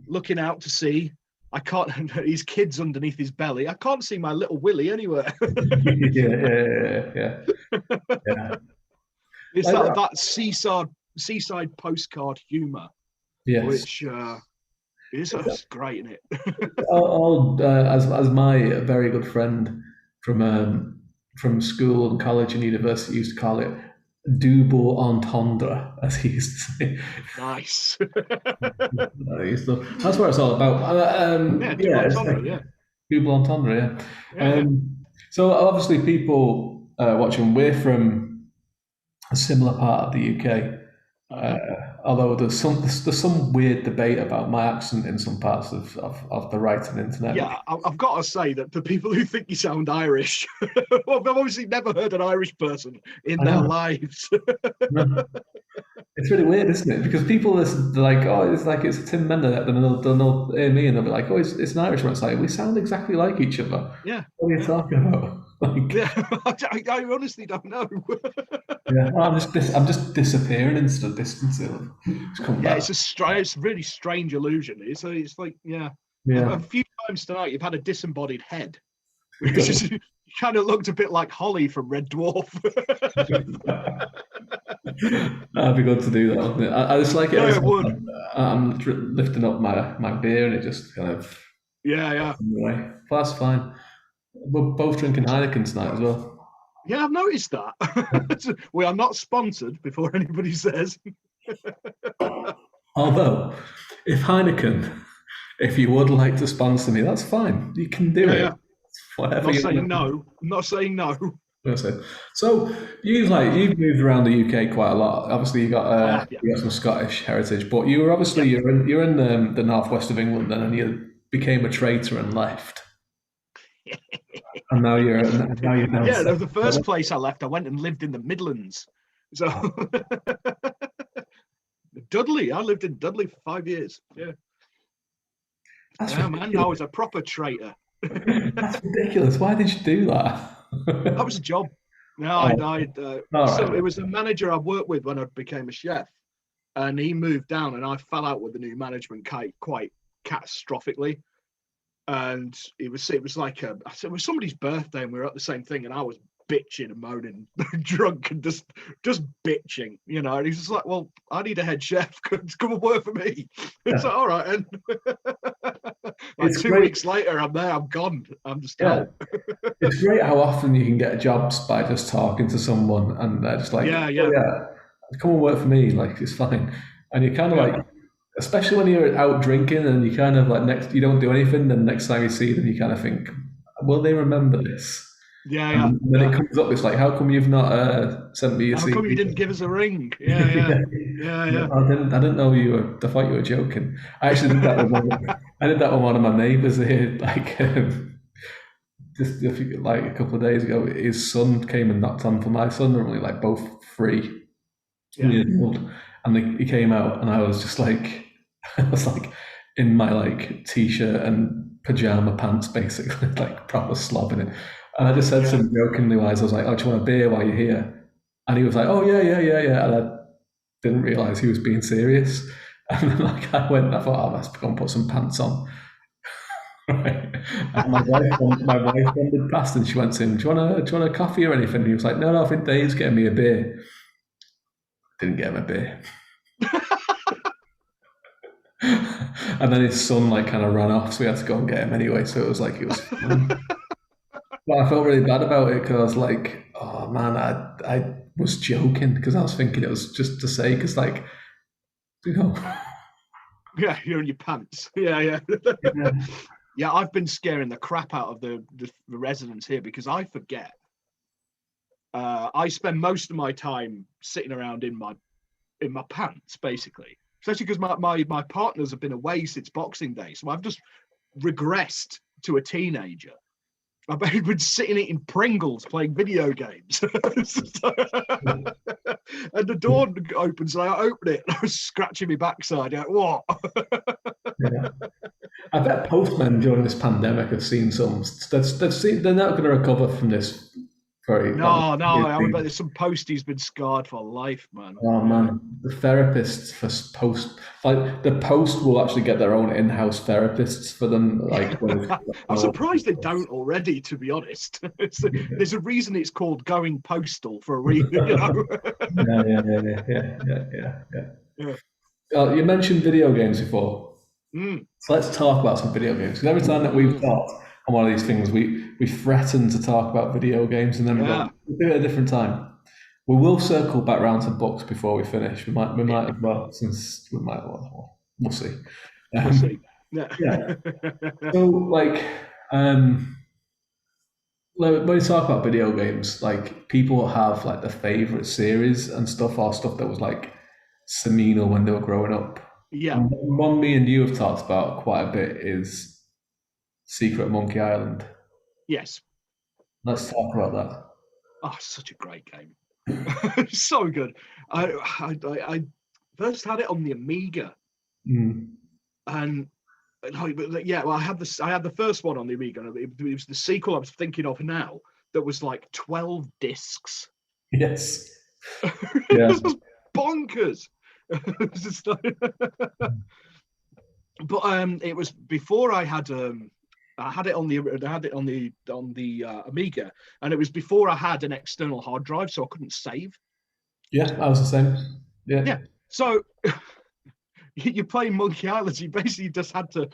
looking out to sea. I can't. His kids underneath his belly. I can't see my little Willie anywhere. Yeah. It's Like, that seaside postcard humour, yes. which is just great, isn't it? As my very good friend from school and college and university used to call it double entendre, as he used to say. Nice. That's what it's all about. Yeah, double Yeah, it's like entendre. Yeah, double entendre. Yeah. yeah, yeah. So obviously, people watching, we're from a similar part of the UK. Mm-hmm. Although there's some weird debate about my accent in some parts of the writing internet. Yeah, I've got to say that for people who think you sound Irish, well, they've obviously never heard an Irish person in I their know. lives. No. It's really weird, isn't it? Because people listen, they're like, oh, it's like it's Tim Mendees, and they'll hear me and they'll be like, oh, it's an Irishman. It's like, we sound exactly like each other. Yeah, What are you yeah, talking about? Like, yeah. I honestly don't know. yeah, oh, I'm just disappearing into the distance. Just come Yeah, back. it's a really strange illusion. It's like, yeah, Yeah. a few times tonight you've had a disembodied head, which is, you kind of looked a bit like Holly from Red Dwarf. That'd be good to do that, wouldn't it? I just like it. Yeah, it would. I'm lifting up my beer and it just kind of Yeah, yeah. anyway. But that's fine. We're both drinking Heineken tonight as well. Yeah, I've noticed that. We are not sponsored, before anybody says. Although, if you would like to sponsor me, that's fine. You can do Yeah, it. yeah. Whatever Not you saying want. no. I'm not saying no. That's it. So you've moved around the UK quite a lot. Obviously, I have, yeah. you got some Scottish heritage, but you were obviously Yeah. you're in the northwest of England, then, and you became a traitor and left, and now you're down Yeah, south. the first place I left, I went and lived in the Midlands. So Dudley, I lived in Dudley for 5 years. Yeah. That's Yeah, man, I ridiculous. was a proper traitor. That's ridiculous. Why did you do that? That was a job. No, Oh, all so it right. was a manager I worked with when I became a chef, and he moved down, and I fell out with the new management quite catastrophically. And it was like it was somebody's birthday, and we were at the same thing, and I was bitching and moaning, drunk and just bitching, you know. And he's just like, "Well, I need a head chef. Come and work for me." It's like, all right, and like It's two great. weeks later, I'm there. I'm gone. I'm just Yeah, out. it's great how often you can get jobs by just talking to someone and they're just like, Yeah, oh yeah, yeah, come and work for me. Like it's fine. And you kind of yeah, like, especially when you're out drinking and you kind of like you don't do anything. Then next time you see them, you kind of think, will they remember this? yeah, yeah, And then it yeah. comes up. It's like, how come you've not sent me your How come you CV? didn't give us a ring? Yeah, yeah, yeah, No, yeah. I didn't know you were. I thought you were joking. I actually did that with I did that with one of my neighbours here. Like just like a couple of days ago, his son came and knocked on for my son. They're only like both 3 years old, and he came out, and I was just like, I was like in my like t-shirt and pajama pants, basically, like proper slobbing it. And I just said to Yeah. him jokingly, wise, I was like, "Oh, do you want a beer while you're here?" And he was like, "Oh yeah, yeah, yeah, yeah." And I didn't realise he was being serious. And then like I went, I thought, "Oh, let's go and put some pants on." Right. And my wife wandered past and she went to him, do you want a coffee or anything? And he was like, no, I think Dave's getting me a beer. Didn't get him a beer. And then his son like kind of ran off, so we had to go and get him anyway. So it was like, it was fine. But I felt really bad about it because I was like, oh man, I was joking because I was thinking it was just to say, because like, you know, Yeah, you're in your pants. Yeah, yeah. yeah, Yeah, I've been scaring the crap out of the residents here because I forget. I spend most of my time sitting around in my pants, basically. Especially because my partners have been away since Boxing Day, so I've just regressed to a teenager. I've been sitting eating Pringles, playing video games, and the door opens, and I open it, and I was scratching my backside. Like, what? yeah. I bet postmen during this pandemic have seen some. They're not going to recover from this Very. No, I would bet there's some posties been scarred for life, man. Oh man, the therapists for post, like the post will actually get their own in-house therapists for them. Like, I'm surprised they don't already, to be honest. There's a reason it's called going postal for a reason, you know. Yeah. Yeah. You mentioned video games before, Mm, so let's talk about some video games. Because every time that we've mm, talked on one of these things, we threaten to talk about video games, and then we go, yeah. we'll do it at a different time. We will circle back round to books before we finish. We might as well, since we might we'll see. We'll see. Yeah. Yeah. So like, um, when you talk about video games, like people have like their favorite series and stuff, or stuff that was like seminal when they were growing up. Yeah. And one me and you have talked about quite a bit is Secret Monkey Island. Yes. Let's talk about that. Oh, such a great game. So good. I first had it on the Amiga, Mm. and yeah, well, I had the first one on the Amiga. It was the sequel I was thinking of now that was like 12 discs. Yes. It was just bonkers. It was just but it was before I had it on the Amiga, and it was before I had an external hard drive, so I couldn't save. Yeah, I was the same. Yeah. Yeah, so you're playing Monkey Island. You basically just had to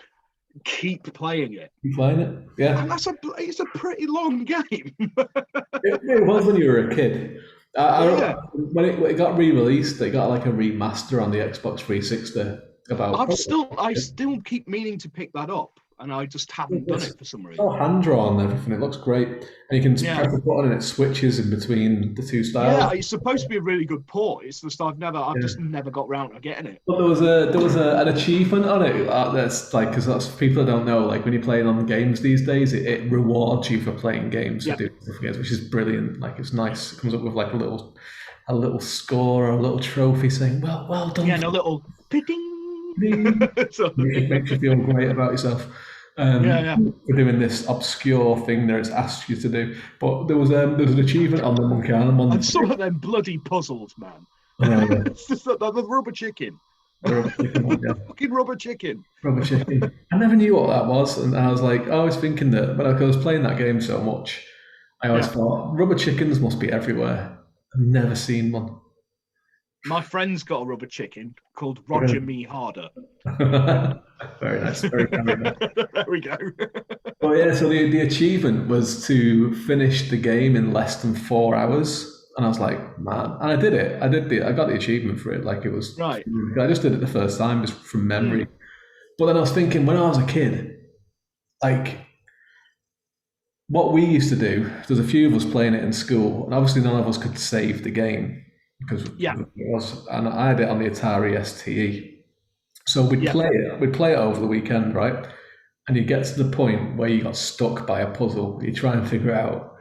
keep playing it. You playing it? Yeah. And it's a pretty long game. It was when you were a kid. Yeah. When it got re-released, they got like a remaster on the Xbox 360 about. I still keep meaning to pick that up, and I just haven't done it for some reason. Oh, hand drawn and everything. It looks great, and you can press a button and it switches in between the two styles. Yeah, it's supposed to be a really good port. It's just I've just never got round to getting it. But there was an achievement on it. That's like, because that's people that don't know. Like when you're playing on games these days, it rewards you for playing games, Yeah. which is brilliant. Like it's nice. It comes up with like a little score or a little trophy saying, well done. Yeah, and a little ding. So, it makes you feel great about yourself. For doing this obscure thing that it's asked you to do. But there was an achievement on the Monkey Island one. And some of them bloody puzzles, man. It's just the rubber chicken. Fucking rubber chicken. Rubber chicken. I never knew what that was, and I was like, I was thinking that when I was playing that game so much, I always thought rubber chickens must be everywhere. I've never seen one. My friend's got a rubber chicken called Roger Me Harder. Very nice. Very nice. There we go. Well, yeah, so the achievement was to finish the game in less than 4 hours. And I was like, man, and I did it. I got the achievement for it. Like it was right. I just did it the first time, just from memory. But then I was thinking, when I was a kid, like what we used to do, there's a few of us playing it in school, and obviously none of us could save the game because it was, and I had it on the Atari STE. So we'd play it over the weekend, right? And you get to the point where you got stuck by a puzzle, you try and figure it out,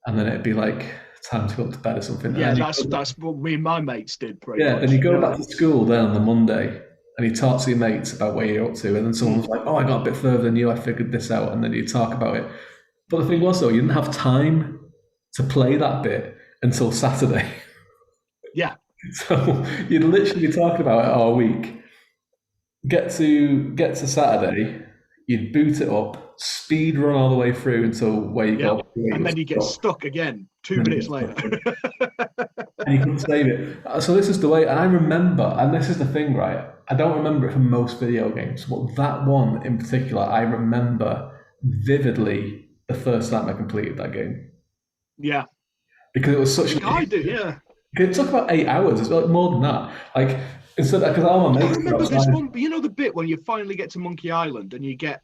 and then it'd be like time to go to bed or something. Yeah, that's what me and my mates did pretty much. And you go back to school then on the Monday, and you talk to your mates about where you're up to, and then someone's like, oh, I got a bit further than you, I figured this out, and then you talk about it. But the thing was, though, you didn't have time to play that bit until Saturday. Yeah. So you'd literally be talking about it all week. Get to Saturday, you'd boot it up, speed run all the way through until where you go. And then you get stuck again 2 minutes later. And you couldn't save it. So this is the way, and I remember, and this is the thing, right? I don't remember it from most video games, but that one in particular, I remember vividly the first time I completed that game. Yeah. Because it was such I do, yeah. It took about 8 hours. It's like more than that. Like, instead, because all my mates. I remember this one, but you know the bit when you finally get to Monkey Island and you get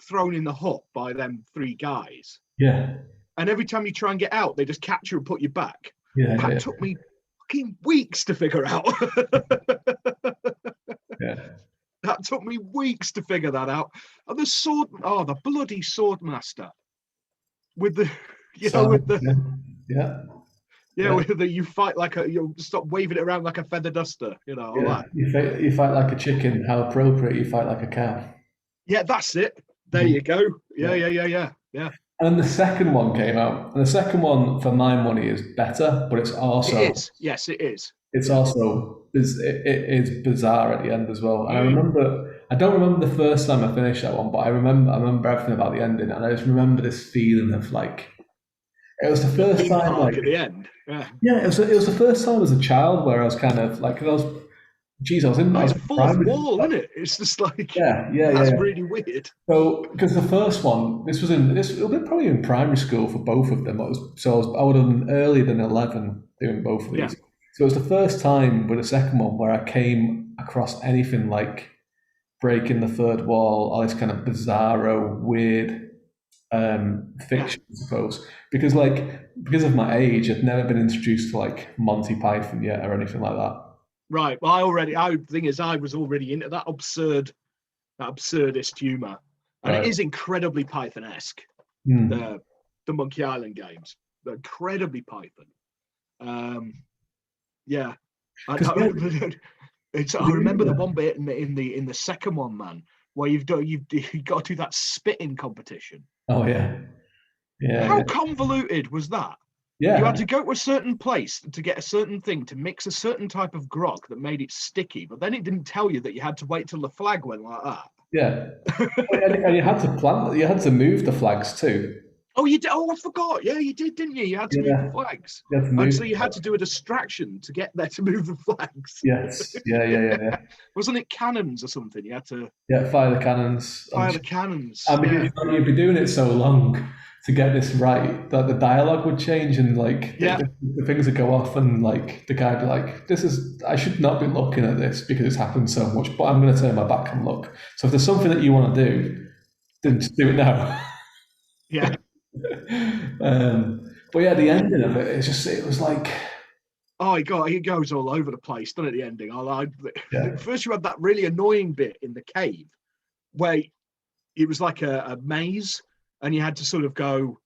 thrown in the hut by them 3 guys. Yeah. And every time you try and get out, they just catch you and put you back. Yeah. That took me fucking weeks to figure out. Yeah. That took me weeks to figure that out. And the bloody sword master. With the with the you fight like you stop waving it around like a feather duster, all that. You fight like a chicken. How appropriate! You fight like a cow. Yeah, that's it. There you go. Yeah. And the second one came out, and the second one, for my money, is better, but It is. Yes, it is. it's Yeah. also it is bizarre at the end as well. And Mm. I don't remember the first time I finished that one, but I remember everything about the ending, and I just remember this feeling of like it was the The first theme time, park like at the end. Yeah. yeah, it was the first time as a child where I was kind of like, 'cause I Oh, was it's in fourth primary. wall, isn't it? It's just like Yeah, yeah, yeah, that's yeah. really weird. So, because the first one, it was probably in primary school for both of them. I would have been earlier than 11 doing both of Yeah. these. So it was the first time with the second one where I came across anything like breaking the third wall, all this kind of bizarro, weird Yeah. fiction, I suppose. Because of my age, I'd never been introduced to like Monty Python yet or anything like that. Right. Well, the thing is, I was already into that absurdist humor, and it Right. is incredibly Python-esque. Hmm. The the Monkey Island games, they're incredibly Python. Um, yeah. I, Because yeah, I remember the one bit in the second one, man, where you've got to do that spitting competition. oh yeah, yeah, How yeah, convoluted was that? You yeah, had to go to a certain place to get a certain thing to mix a certain type of grog that made it sticky, but then it didn't tell you that you had to wait till the flag went like yeah. that. And you had to you had to move the flags too. Oh, you did. Oh, I forgot. Yeah, you did, didn't you? You had to move the Yeah, flags, you had to and move so the you had to flags. do a distraction to get there to move the flags. Yes, yeah, yeah, yeah, yeah. Wasn't it cannons or something? You had to Yeah, fire the cannons. fire the cannons. And Yeah, because you'd be doing it so long to get this right that the dialogue would change and like yeah, the things would go off and like the guy'd be like, "This is I should not be looking at this because it's happened so much, but I'm going to turn my back and look." So if there's something that you want to do, then just do it now. yeah. But yeah, the ending of it was like, Oh, it goes all over the place, doesn't it? The ending. yeah, First you had that really annoying bit in the cave where it was like a maze, and you had to sort of go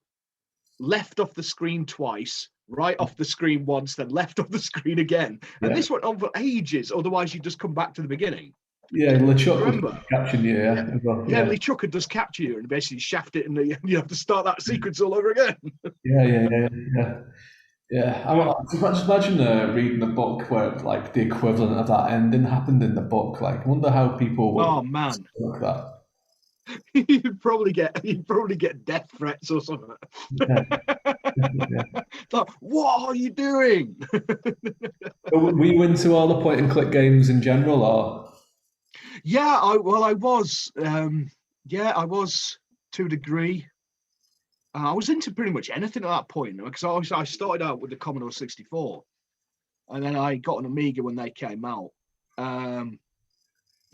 left off the screen twice, right off the screen once, then left off the screen again. And yeah, this went on for ages. Otherwise, you just come back to the beginning. yeah. LeChuck would Remember? caption you, Yeah. yeah, as well, Yeah, yeah. Lee Chucker does capture you and basically shaft it, and you have to start that sequence all over again. Yeah, yeah, yeah, yeah. Yeah, Yeah. just imagine reading a book where like the equivalent of that ending happened in the book. Like, I wonder how people would Oh man, look that. you'd probably get death threats or something. Yeah, yeah. Like, what are you doing? But were you into all the point and click games in general, or Yeah, I was. Yeah, I was to a degree. I was into pretty much anything at that point because I started out with the Commodore 64, and then I got an Amiga when they came out. Um,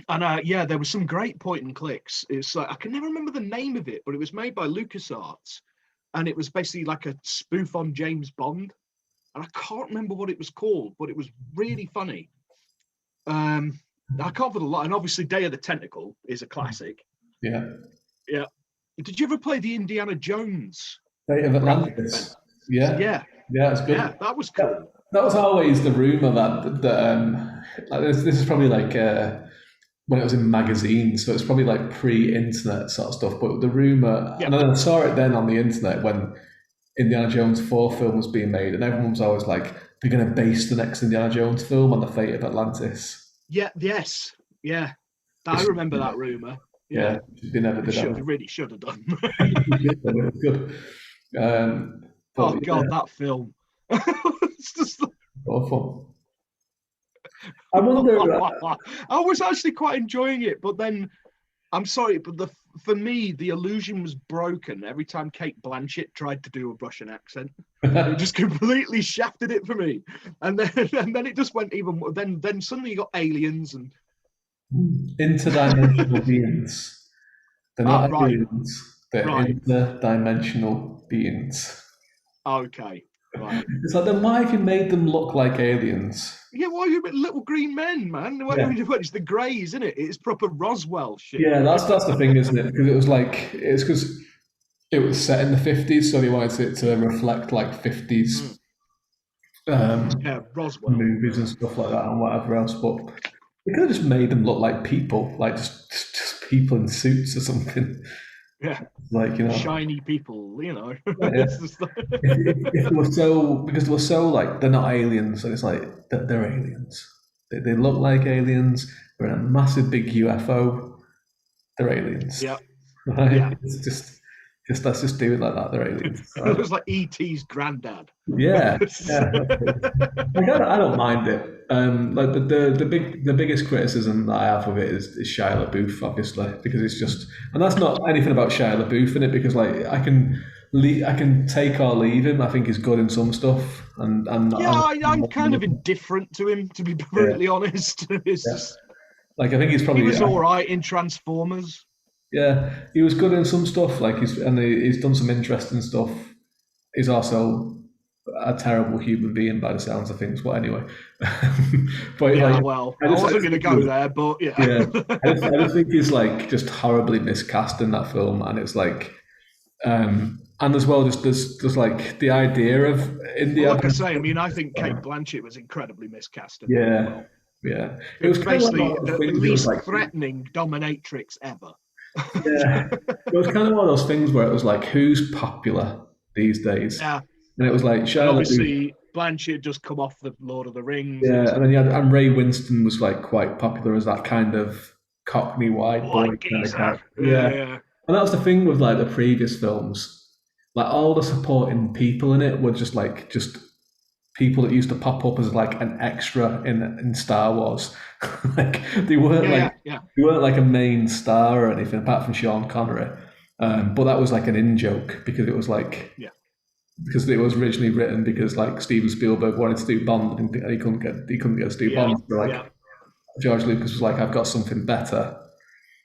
and yeah, there was some great point and clicks. It's like I can never remember the name of it, but it was made by LucasArts, and it was basically like a spoof on James Bond. And I can't remember what it was called, but it was really funny. I can't for the lot, and obviously Day of the Tentacle is a classic. yeah, Yeah. Did you ever play the Indiana Jones Fate of graphic event? Atlantis? Yeah, Yeah, yeah, it's yeah, good. that was That, cool. that was always the rumor that like this is probably like when it was in magazines, so it's probably like pre-internet sort of stuff. But the rumor, Yeah, and then I saw it then on the internet when Indiana Jones 4 film was being made, and everyone was always like, they're going to base the next Indiana Jones film on the fate of Atlantis. yeah, yes, yeah. I Which, remember that rumor. Yeah, yeah, they never they did should, they that. really should have done. It was good. Oh But yeah, God, that film. It's just, awful. I wonder, I was actually quite enjoying it, but then I'm sorry, but for me the illusion was broken every time Kate Blanchett tried to do a Russian accent. It just completely shafted it for me, and then it just went even. Then suddenly you got aliens and interdimensional beings. They're not right, aliens, they're right, interdimensional beings. okay, right. It's like, then why have you made them look like aliens? Yeah, why are you little green men, man? Yeah. It's the Greys, isn't it? It's proper Roswell shit. Yeah, that's the thing, isn't it? Because it was like, it's because it was set in the 50s, so they wanted it to reflect like Mm, 50s um, yeah, Roswell. movies and stuff like that and whatever else. But they could have just made them look like people, like just people in suits or something. Yeah. Like, Shiny people, yeah. It's just If they were so, because they were so like, they're not aliens, so it's like, they're aliens. They look like aliens. They're in a massive big UFO. They're aliens. yeah, yeah. Right? It's just let's just do it like that. They're aliens. It looks like ET's granddad. Yeah, yeah. Like I don't mind it. Like the biggest criticism that I have of it is Shia LaBeouf, obviously, because it's just, and that's not anything about Shia LaBeouf in it, because like I can take or leave him. I think he's good in some stuff, Yeah, I'm kind of indifferent to him, to be yeah, brutally honest. It's yeah. just Like I think he's he probably was all right in Transformers. yeah, he was good in some stuff. Like he's done some interesting stuff. He's also a terrible human being by the sounds of things. But anyway, but Yeah, like well, I I just wasn't going to think go there, but yeah. yeah, I just think he's like just horribly miscast in that film, and it's like and as well, just there's like the idea of Well, India. like I say, I mean, I think Kate Blanchett was incredibly miscast in that as Yeah, well. yeah. It It was was kind of like one basically of those the things. It was least like threatening dominatrix ever. yeah, it was kind of one of those things where it was like, who's popular these days? Yeah, And it was like and Shia LaBeouf, obviously Blanchett just come off the Lord of the Rings. yeah, It's and then and Ray Winston was like quite popular as that kind of Cockney white boy white kind of geezer. character. Yeah, Yeah, yeah, and that was the thing with like the previous films. Like all the supporting people in it were just people that used to pop up as like an extra in Star Wars. Like they weren't yeah, like yeah, yeah, they weren't like a main star or anything apart from Sean Connery. But that was like an in joke because it was like yeah, because it was originally written because like Steven Spielberg wanted to do Bond and he couldn't get us to do yeah, Bond. So yeah, like George Lucas was like, I've got something better,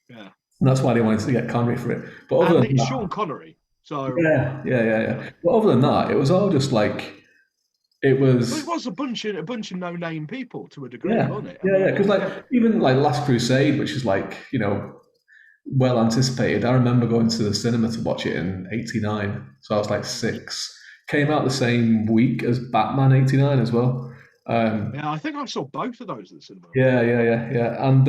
yeah. and that's why they wanted to get Connery for it. But other And than it's that, Sean Connery, so yeah. But other than that, it was all just like it well, it was. was a bunch of no-name people to a degree, Yeah, wasn't it? I yeah. mean, Because like even like Last Crusade, which is like well anticipated. I remember going to the cinema to watch it in '89, so I was like 6. Came out the same week as Batman '89 as well. Um, yeah, I think I saw both of those at the cinema. yeah. And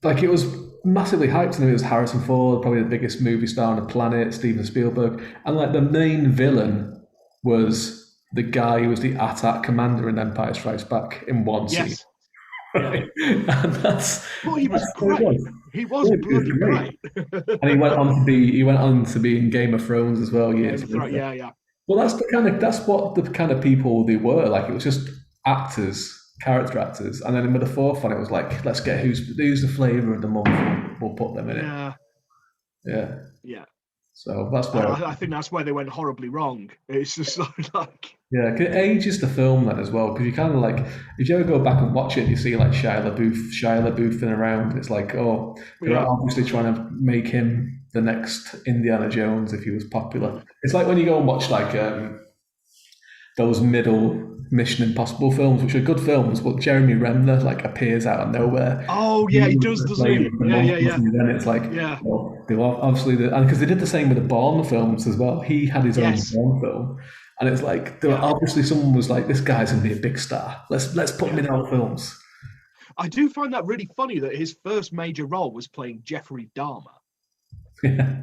like it was massively hyped, and it was Harrison Ford, probably the biggest movie star on the planet, Steven Spielberg, and like the main villain was the guy who was the AT-AT commander in Empire Strikes Back in one scene. Yes, yeah. Right? And Well, he was what it great. was. He was Yeah, it was bloody great. great. And he went on to be in Game of Thrones as well years later. Yeah, yeah, Well, that's what the kind of people they were like. It was just actors, character actors, and then with the fourth one, it was like, let's get who's the flavour of the month, and we'll put them in it. yeah, Yeah. yeah. So that's And where I think that's where they went horribly wrong. It's just like yeah, 'cause it ages the film then as well because you kind of like if you ever go back and watch it, you see like Shia LaBeoufing around. And it's like they're yeah, obviously trying to make him the next Indiana Jones if he was popular. It's like when you go and watch like those middle Mission Impossible films, which are good films, but Jeremy Renner like appears out of nowhere. oh yeah, he does, doesn't he? Yeah, yeah, yeah, And then it's like, yeah. well, they were obviously, and because they did the same with the Bourne films as well. He had his own Yes, Bourne film, and it's like there were yeah. obviously someone was like, this guy's gonna be a big star. Let's put him Yeah. in our films. I do find that really funny that his first major role was playing Jeffrey Dahmer. Yeah.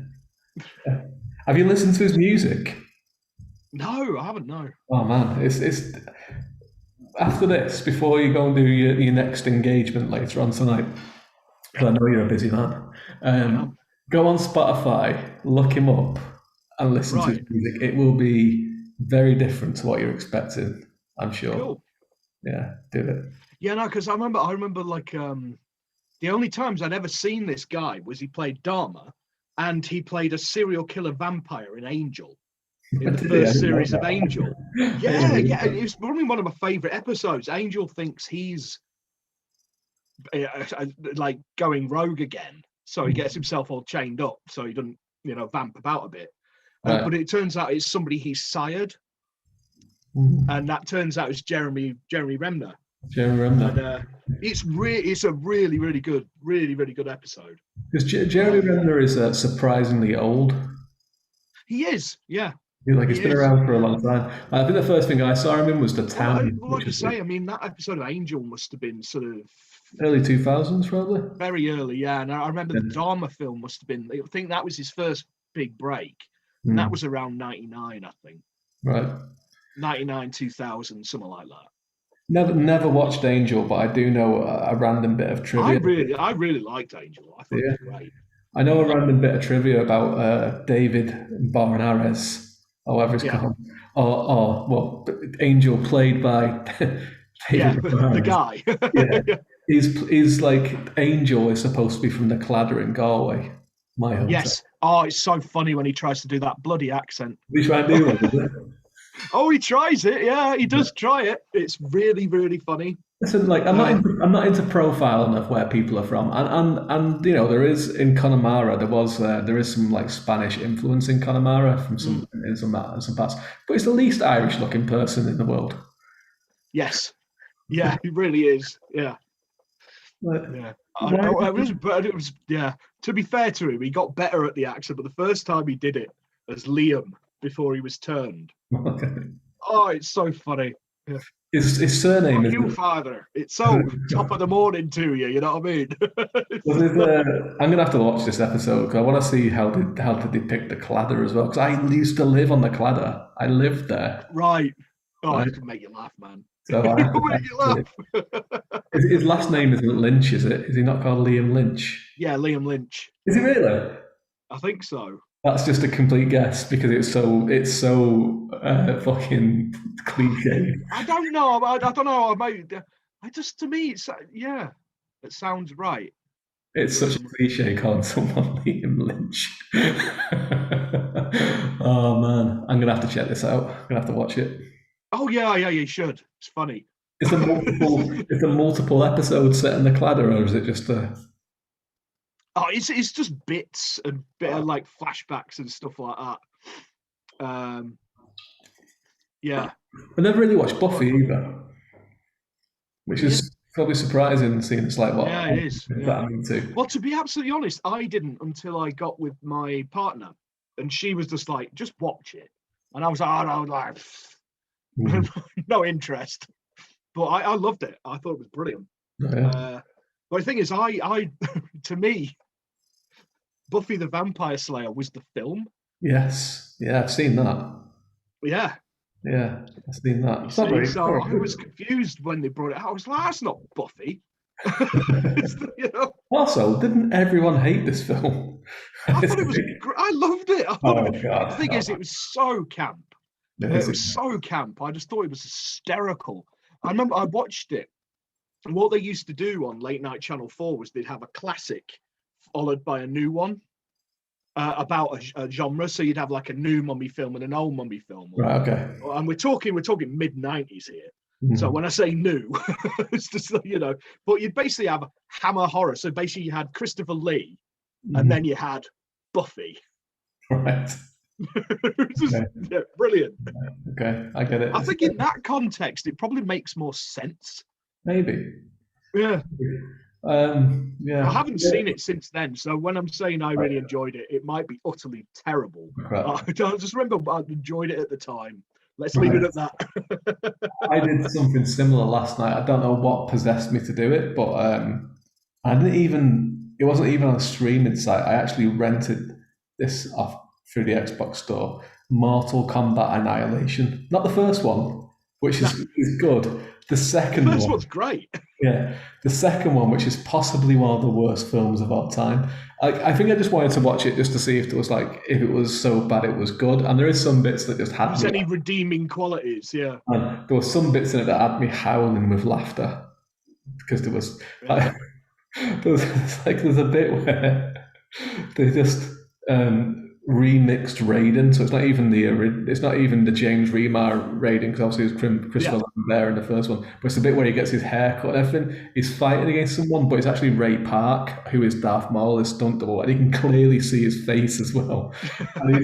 Have you listened to his music? No, I haven't. No. Oh man, it's after this, before you go and do your next engagement later on tonight, because I know you're a busy man. Um, Go on Spotify, look him up, and listen to his right. music. It will be very different to what you're expecting, I'm sure. Cool. Yeah, do it. Yeah, no, because I remember like the only times I'd ever seen this guy was he played Dharma, and he played a serial killer vampire in Angel, in the Did he? I first didn't know series of that. Angel. Yeah, yeah, it was probably one of my favorite episodes. Angel thinks he's like going rogue again, so he gets himself all chained up, so he doesn't, vamp about a bit. Right. But it turns out it's somebody he's sired, Mm. and that turns out it's Jeremy Renner. Jeremy Renner. And it's a really really good, really really good episode. Because Jeremy Renner is surprisingly old. He is, yeah. He's He been is. around for a long time. I think the first thing I saw him in was The Well, Town. like I say, I mean, that episode of Angel must have been sort of Early 2000s, probably. Very early, yeah. And I remember the Yeah. Dharma film must have been. I think that was his first big break, and that Hmm. was around '99, I think. Right. '99, 2000, something like that. Never watched Angel, but I do know a random bit of trivia. I really liked Angel. I thought it Yeah. was great. I know a Yeah, random bit of trivia about David Barnares, or whatever it's yeah, called. Well, Angel played by yeah. David The Barnares. guy. Yeah. Yeah. He's like Angel is supposed to be from the Cladder in Galway, my hometown. Yes. Oh, it's so funny when he tries to do that bloody accent. We try and do one, is Oh, he tries it. Yeah, he it? does try it. It's really, really funny. Listen, like Uh, I'm not into profiling of where people are from, and you know there is in Connemara there is some like Spanish influence in Connemara from mm, some parts, but it's the least Irish looking person in the world. yes. Yeah, he really is. Yeah. Like, Yeah. why? But it was, yeah. To be fair to him, he got better at the accent, but the first time he did it as Liam before he was turned. Oh, it's so funny. Yeah. His surname Fuck is you, father. It's so top of the morning to you. You know what I mean? I'm gonna have to watch this episode because I want to see how to depict the Cladder as well. Because I used to live on the Cladder. I lived there, Right. Oh, right? it can make you laugh, man. So I have to It'll make you laugh. his last name isn't Lynch, is it? Is he not called Liam Lynch? Yeah, Liam Lynch. Is he really? I think so. That's just a complete guess because it's so fucking cliche. I don't know. I don't know. I just to me, it's yeah, it sounds right. It's such a Um, cliche calling someone Liam Lynch. Oh man, I'm gonna have to check this out. I'm gonna have to watch it. oh yeah, yeah, you should. It's funny. Is there multiple episodes set in the Cladder, or is it just a? Oh, it's just bits and bit of like flashbacks and stuff like that. Yeah, I never really watched quite Buffy funny. either, which Yeah, is probably surprising, seeing it's like what yeah, it is. that Yeah. I'm into. Well, to be absolutely honest, I didn't until I got with my partner, and she was just like, "Just watch it," and I was like, "Oh, no, like, Mm. no interest." But I loved it. I thought it was brilliant. Oh, yeah. But the thing is, to me, Buffy the Vampire Slayer was the film. Yes, yeah, I've seen that. Yeah, Yeah, I've seen that. you It's not see. very, So very I was good. confused when they brought it out. I was like, that's not Buffy. You know, Also, didn't everyone hate this film? I thought it was. I loved it. I thought it Oh was, the God, thing is, it was so camp. no, It was so camp. I just thought it was hysterical. I remember I watched it, and what they used to do on late night Channel 4 was they'd have a classic followed by a new one about a genre. So you'd have like a new mummy film and an old mummy film, right, okay. and we're talking mid 90s here. So Mhm. when I say new, it's just but you'd basically have Hammer horror. So basically you had Christopher Lee, and Mhm. then you had Buffy. Right. It's just Okay. yeah, brilliant. Okay, I get it. I think in that context, it probably makes more sense. Maybe. Yeah. I Yeah. haven't seen it since then, so when I'm saying I really enjoyed it, it might be utterly terrible. Crap. I just remember I enjoyed it at the time. Let's leave it Right. at that. I did something similar last night. I don't know what possessed me to do it, but I didn't even. It wasn't even on a streaming site. I actually rented this off through the Xbox store. Mortal Kombat Annihilation, not the first one, which No, is good. The the second first one, one's great. yeah, the second one, which is possibly one of the worst films of all time. I think I just wanted to watch it just to see if there was like if it was so bad it was good, and there is some bits that just had There's me. any redeeming qualities, yeah. And there were some bits in it that had me howling with laughter because there was Yeah. like, there's a bit where they just remixed Raiden, so it's not even the James Remar Raiden because obviously it's Christopher Yeah. Lambert in the first one, but it's the bit where he gets his hair cut and everything. He's fighting against someone, but it's actually Ray Park who is Darth Maul, his stunt double, and you can clearly see his face as well. And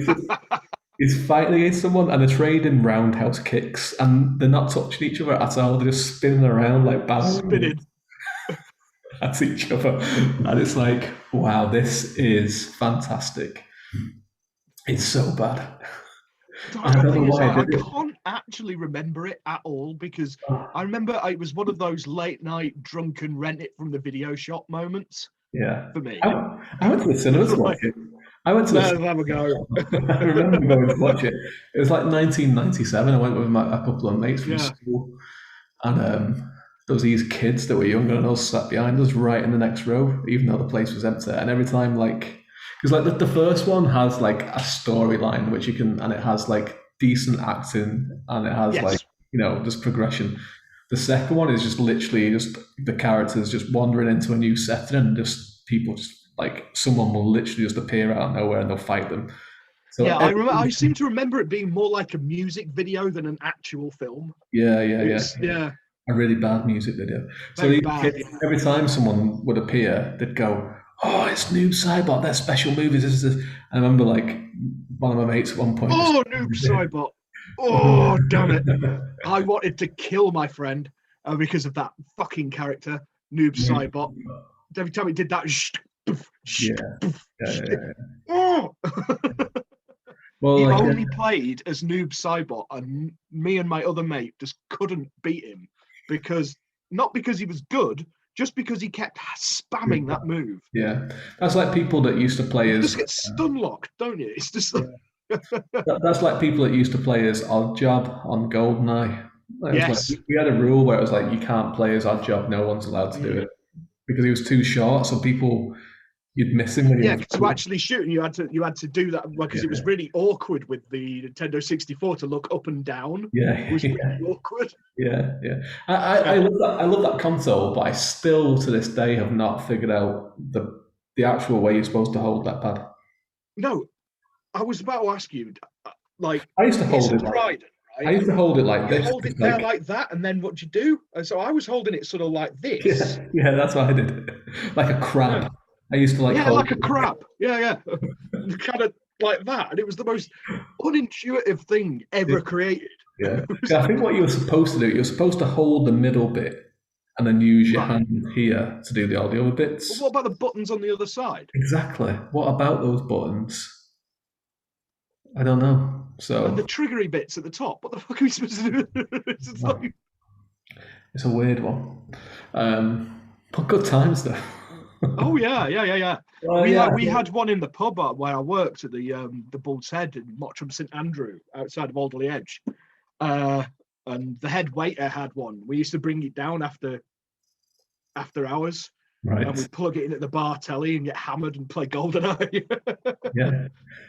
he's fighting against someone and they're trading roundhouse kicks and they're not touching each other at all. They're just spinning around like ballerinas Spinning. at each other. And it's like, wow, this is fantastic. It's so bad. I don't The know thing is, why I I did it. can't actually remember it at all because Oh, I remember it was one of those late night drunken rent it from the video shop moments yeah. for me. I went to the cinema to watch Like, it. I went to the let's have a cinema. go. I remember going to watch it. It was like 1997. I went with a couple of mates from Yeah, school, and there was these kids that were younger than us sat behind us right in the next row, even though the place was empty. And every time, like, because like the first one has like a storyline which you can, and it has like decent acting, and it has like yes. just progression. The second one is just literally just the characters just wandering into a new setting, and just people just like someone will literally just appear out of nowhere and they'll fight them. So Yeah, I remember. I seem to remember it being more like a music video than an actual film. yeah, yeah, It yeah. was, yeah, A really bad music video. So very these bad. kids, Yeah. every time someone would appear, they'd go, "Oh, it's Noob Saibot. They're special movies. This is this." I remember like one of my mates at one point just. Oh, Noob Saibot. Oh, damn it! I wanted to kill my friend because of that fucking character, Noob Saibot. Every time he did that, Yeah, yeah, yeah, yeah. oh! Well, He like, only played as Noob Saibot, and me and my other mate just couldn't beat him because not because he was good, just because he kept spamming that move. yeah, that's like people that used to play You as. just get stun locked, don't you? It's just like, That's like people that used to play as Oddjob on GoldenEye. It was like yes, we had a rule where it was like you can't play as Oddjob. No one's allowed to do mm. it because he was too short. So people you'd miss him when he Yeah. was. To actually shoot, and you had to do that because it was Yeah, really awkward with the Nintendo 64 to look up and down. It yeah, was really yeah. awkward. Yeah, yeah. I Yeah. love that. I love that console, but I still to this day have not figured out the actual way you're supposed to hold that pad. No, I was about to ask you, like, I used to it's hold a it like trident, I right? used to hold it like You this. hold it It's there like like that, and then what do you do? And so I was holding it sort of like this. yeah, yeah, that's what I did. Like a Yeah, crab. I used to like yeah, hold like a it. crab. Yeah, yeah, kind of like that. And it was the most unintuitive thing ever created. Yeah. It was 'Cause I like, think what you were supposed to do, you're supposed to hold the middle bit and then use your right. hand here to do the all the other But bits. what about the buttons on the other side Exactly. What about those buttons? I don't know. and the So triggery bits at the top? What the fuck are we supposed to do? It's just like, it's a weird one. But good times though. oh yeah, yeah, yeah, yeah. Well, We yeah, had we had one in the pub where I worked at the Bull's Head in Mottram St Andrew outside of Alderley Edge, uh, and the head waiter had one. We used to bring it down after hours, and right. we'd plug it in at the bar telly and get hammered and play GoldenEye. Yeah,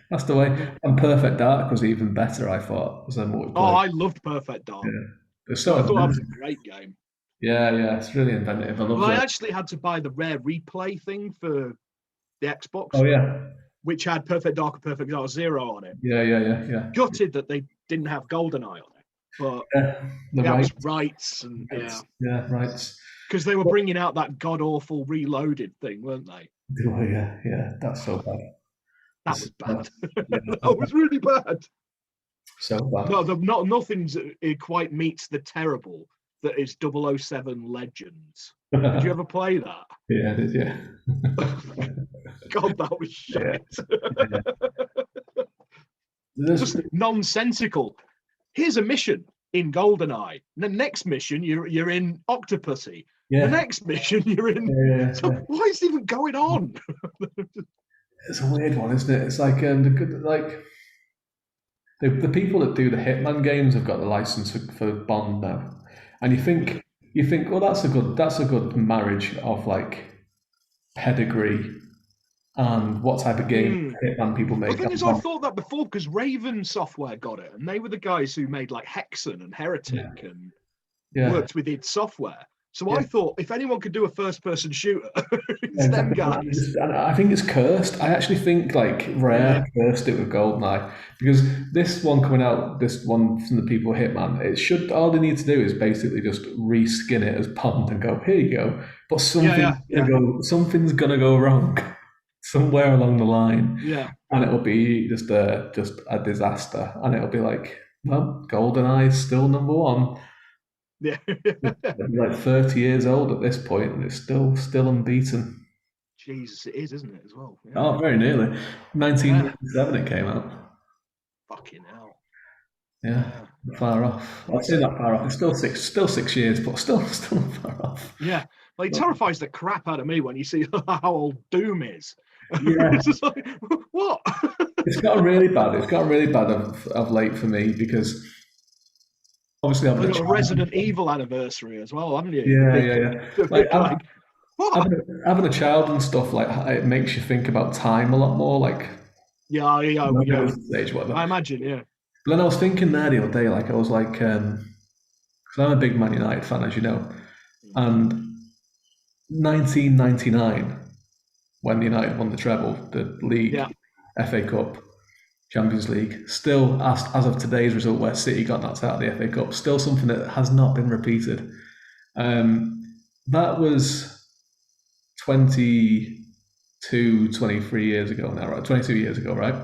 that's the way. And Perfect Dark was even better, I thought, than what we Oh, played. I loved Perfect Dark. Yeah, it's No, so I thought that was a inventive. great game. Yeah, yeah, it's really inventive. I love Well, I the. actually had to buy the rare replay thing for the Oh Xbox, yeah, which had Perfect Dark and Perfect Dark Zero on it. yeah, yeah, yeah, yeah. Gutted that they didn't have GoldenEye on it, but Yeah, the that right, was rights and yeah, yeah, right. because they were bringing out that god awful Reloaded thing, weren't they? Oh yeah, yeah. That's so bad. That was So, bad. yeah, so That bad. was really bad. So No, bad. not nothing's it quite meets the terrible that is 007 Legends. Did you ever play that? Yeah, it is, yeah. God, that was Yeah, shite. yeah. There's, Just nonsensical. Here's a mission in GoldenEye. The next mission, you're in Octopussy. The yeah, next mission, you're in. yeah, yeah, So yeah. why is it even going on? It's a weird one, isn't it? It's like the good, like the people that do the Hitman games have got the license for Bond now, and you think, well, that's a good marriage of like pedigree and what type of game Mm. Hitman people The make. thing is, And I Bond. thought that before because Raven Software got it, and they were the guys who made like Hexen and Yeah, Heretic and yeah, worked with id Software. So yeah. I thought if anyone could do a first-person shooter, it's them Exactly. guys. And I think it's cursed. I actually think like Rare Yeah, cursed it with Goldeneye because this one coming out, this one from the people at Hitman, it should all they need to do is basically just reskin it as Pond and go, here you go. But yeah, yeah, yeah, something's gonna go wrong somewhere along the line, yeah, and it'll be just a disaster, and it'll be like, well, Goldeneye's still number one. yeah. It'll be like 30 years old at this point, and it's still unbeaten. Jesus, it is, isn't it, as well? Yeah, Oh, very nearly. yeah. 1997 it came out. Fucking hell. Yeah, Yeah. far off. I'd Like, say not far off. It's still 6 years, but still not far off. yeah. Like, it terrifies the crap out of me when you see how old Doom is. Yeah, It's just like, what? it's gotten really bad. It's gotten really bad of late for me because obviously having They've a got a child. Resident Evil anniversary as well, haven't you? Yeah, yeah, yeah. The Like big like, what? having a child and stuff, like it makes you think about time a lot more. Like, Yeah, yeah, at yeah. this stage, I whatever. imagine, yeah. But then I was thinking there the other day, like I was like, because I'm a big Man United fan, as you know, and 1999 when United won the treble, the league, Yeah. FA Cup, Champions League, still as of today's result, where City got knocked out of the FA Cup, still something that has not been repeated. Um, that was 22, 23 years ago now, right? 22 years ago, right?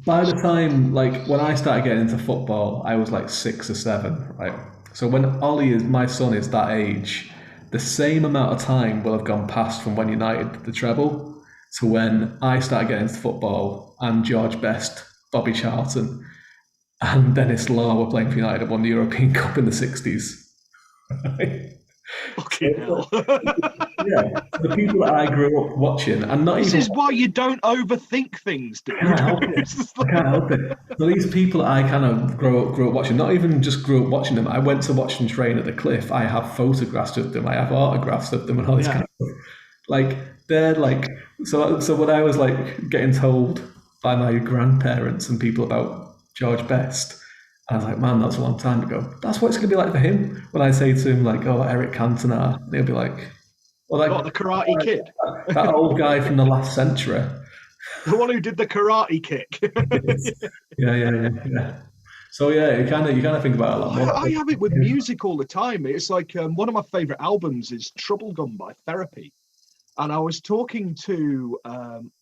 By the time, like, when I started getting into football, I was like 6 or 7, right? So when Ollie is, my son is that age, the same amount of time will have gone past from when United did the treble to when I started getting into football and George Best, Bobby Charlton, and Dennis Law were playing for United and won the European Cup in the 60s. Right? Fucking hell. Yeah, the people that I grew up watching, and not This even is why you don't overthink things, I can't dude. help it. I can't help it. So these people I kind of grew up watching, not even just grew up watching them. I went to watch them train at the cliff. I have photographs of them. I have autographs of them and all this Yeah. kind of stuff. Like they're like so when I was like getting told by my grandparents and people about George Best, I was like, man, that's a long time ago. That's what it's gonna be like for him. When I say to him like, oh, Eric Cantona, they'll be like, well, What, the Karate Kid? that old guy from the last century. The one who did the karate kick. Yeah, yeah, yeah, yeah. So yeah, you kind of think about it a lot more. I have it with music all the time. It's like one of my favorite albums is Trouble Gun by Therapy. And I was talking to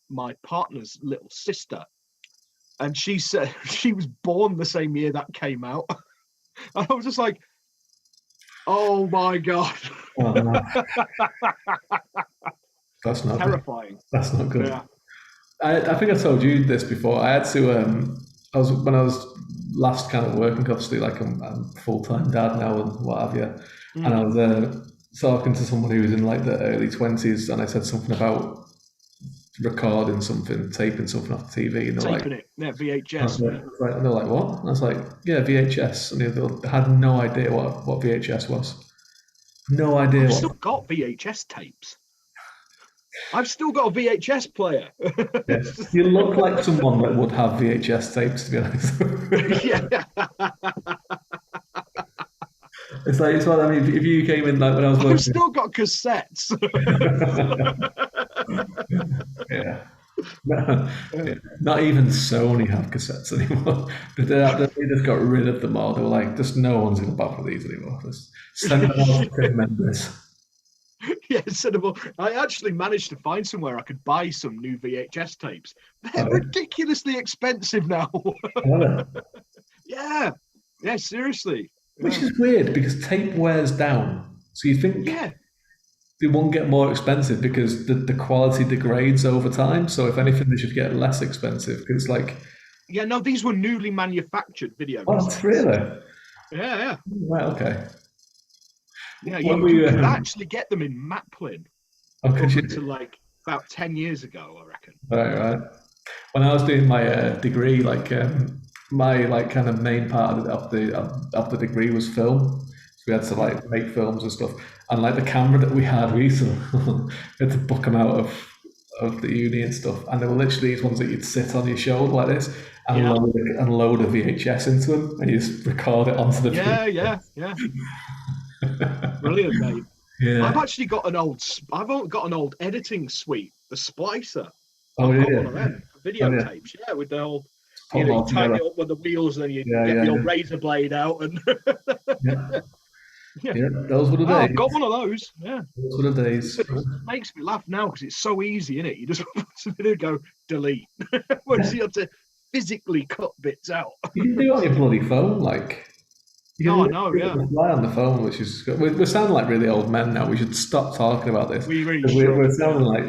my partner's little sister, and she said she was born the same year that came out. And I was just like, oh my God. Oh, no, that's not good. Terrifying. That's not good. Yeah. I think I told you this before. I had to. I was when I was last kind of working, obviously, like I'm full time dad now and what have you. And I Mm. was talking to someone who was in like the early 20s, and I said something about recording something, taping something off the TV, and they're like, Taping it. Yeah, I was VHS. like, Yeah. and they're like, what? And I was like, yeah, VHS, and they had no idea what VHS was. No idea I've what. still got VHS tapes. I've still got a VHS player. Yeah. You look like someone that would have VHS tapes, to be honest. Yeah. It's like I mean, if you came in like when I was I've working, still got cassettes. yeah. Yeah. Not even Sony have cassettes anymore. They just got rid of them all. They were like, just no one's going to bother with these anymore. Just send them all to Tim Mendees. Yeah, I actually managed to find somewhere I could buy some new VHS tapes. They're Oh, ridiculously expensive now. yeah. Yeah, yeah, seriously. Which Yeah, is weird because tape wears down. So you think yeah, they won't get more expensive because the quality degrades over time. So if anything, they should get less expensive because it's like, yeah. No, these were newly manufactured video what, cassettes. really? Yeah, yeah, Right, okay. yeah. When You were you you, could actually get them in Maplin oh, up could you? until like about 10 years ago, I reckon. Right, right. When I was doing my degree, like my like kind of main part of the degree was film. So we had to Mm. like make films and stuff. And like the camera that we had, we used to we had to book them out of the uni and stuff. And they were literally these ones that you'd sit on your shoulder like this and Yeah, load a VHS into them, and you just record it onto the yeah, yeah, yeah. video. Brilliant, mate. I've Yeah. actually got got an old editing suite, the splicer. Oh I've got yeah. one of them for Oh yeah. videotapes. Yeah, with the whole, Put them you all tighten together. it up with the wheels, and then you Yeah, get yeah, the yeah. old razor blade out, and Yeah. yeah, Yeah. Those were the oh, I've got days. one of those. Yeah, Those were the days. it makes me laugh now because it's so easy, isn't it? You just go delete, whereas you have to physically cut bits out. You can do it on your bloody phone, like you Oh, can I know, yeah. literally fly on the phone, which is we're sounding like really old men now. We should stop talking about this. We really 'Cause should. we're sounding like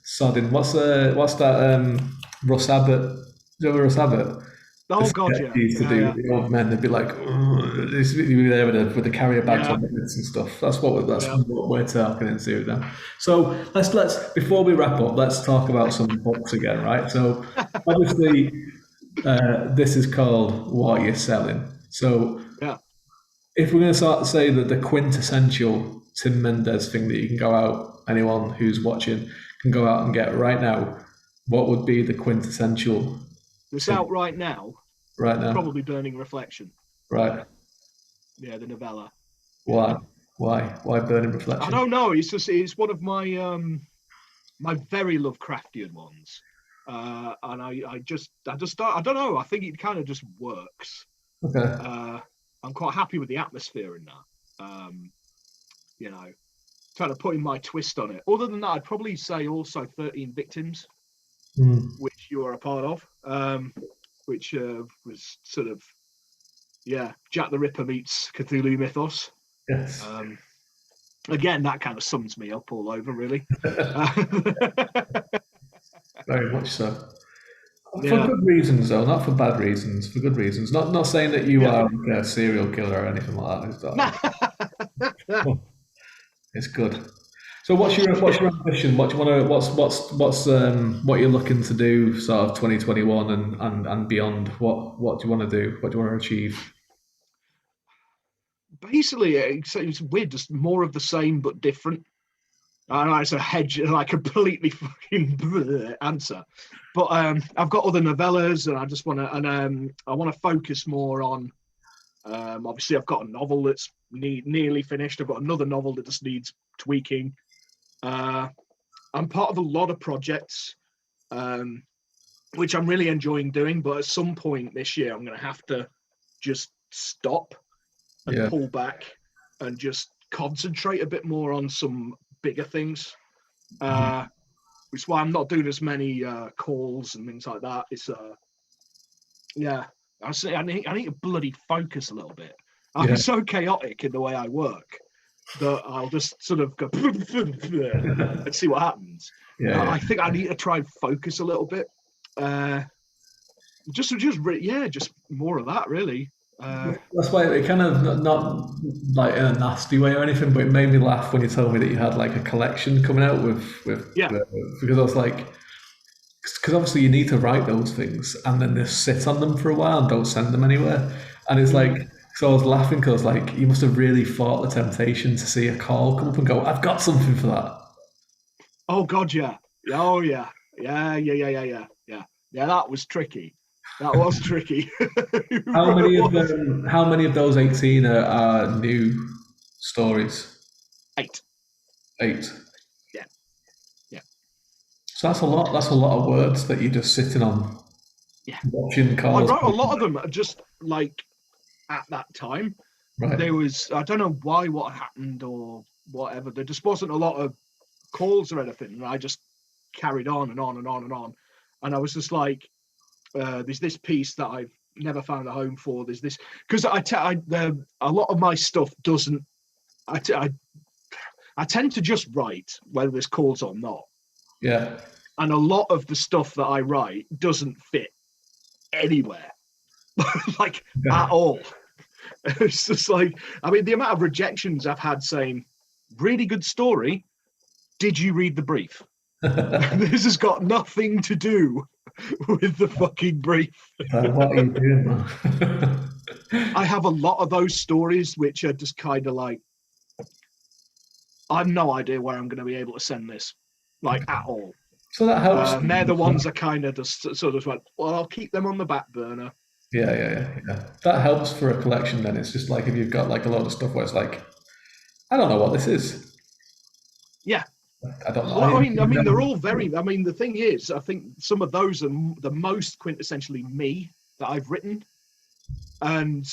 sodding. What's that? Russ Abbott. Do you remember Russ Abbott? the Oh God, sketch yeah, he used to yeah, do yeah, with the old men. They'd be like, "Ugh," you'd be there with the carrier bags yeah, on the bits and stuff. That's yeah. what we're talking into now. So let's before we wrap up, let's talk about some books again, right? So obviously, this is called What You're Selling. So Yeah. if we're going to start to say that the quintessential Tim Mendees thing that you can go out, anyone who's watching can go out and get right now, what would be the quintessential It's Tim out right now. right now? Probably Burning Reflection. Right. Yeah, the novella. Yeah. Why? Why Burning I Reflection? don't know. It's one of my my very Lovecraftian ones. And I don't know. I think it kind of just works. Okay. Uh, I'm quite happy with the atmosphere in that. You know, kind of putting my twist on it. Other than that, I'd probably say also 13 Victims, Mm, which you are a part of, which was sort of, yeah, Jack the Ripper meets Cthulhu mythos. yes. Um, Again, that kind of sums me up all over, really. Very much so. For Yeah, good reasons, though, not for bad reasons. For good reasons. Not saying that you yeah. are like a serial killer or anything like that. It's good. So what's your ambition? What do you want to what you're looking to do sort of 2021 and beyond? What do you want to do? What do you want to achieve? Basically, it's weird, just more of the same but different. I know it's a hedge, like a completely fucking answer, but I've got other novellas, and I just want to, and I want to focus more on. Obviously, I've got a novel that's nearly finished. I've got another novel that just needs tweaking. Uh, I'm part of a lot of projects, um, which I'm really enjoying doing, but at some point this year, I'm going to have to just stop and Yeah, pull back and just concentrate a bit more on some bigger things. Which is why I'm not doing as many calls and things like that. It's yeah, I need to bloody focus a little bit. I'm yeah, so chaotic in the way I work that I'll just sort of go and see what happens. yeah, yeah. I think I need to try and focus a little bit. Uh, just more of that really. That's why it kind of not like in a nasty way or anything, but it made me laugh when you told me that you had like a collection coming out Yeah. because I was like, because obviously you need to write those things and then just sit on them for a while and don't send them anywhere. And it's like, Mm. so I was laughing because I was like, you must have really fought the temptation to see a call come up and go, I've got something for that. Oh God, yeah. Oh yeah. Yeah. That was tricky. That was tricky. How many of those 18 are new stories? 8. Eight. Yeah. Yeah. So that's a lot. That's a lot of words that you're just sitting on, Yeah. watching I calls. wrote a lot of them just like at that time. Right. There was, I don't know why, what happened or whatever. There just wasn't a lot of calls or anything. And I just carried on and on and on and on. And I was just like, there's this piece that I've never found a home for. There's this, because a lot of my stuff doesn't, I, t- I tend to just write whether there's calls or not. Yeah. And a lot of the stuff that I write doesn't fit anywhere, like at Yeah. all. It's just like, I mean, the amount of rejections I've had saying, really good story. Did you read the brief? This has got nothing to do with the fucking brief. What are you doing, man? I have a lot of those stories which are just kind of like, I've no idea where I'm going to be able to send this, like at all. So that helps. And they're the ones that kind of just sort of went, well, I'll keep them on the back burner. Yeah. That helps for a collection. Then it's just like if you've got like a lot of stuff where it's like, I don't know what this is. Yeah. I don't know. I mean, they're all very. I mean, the thing is, I think some of those are the most quintessentially me that I've written, and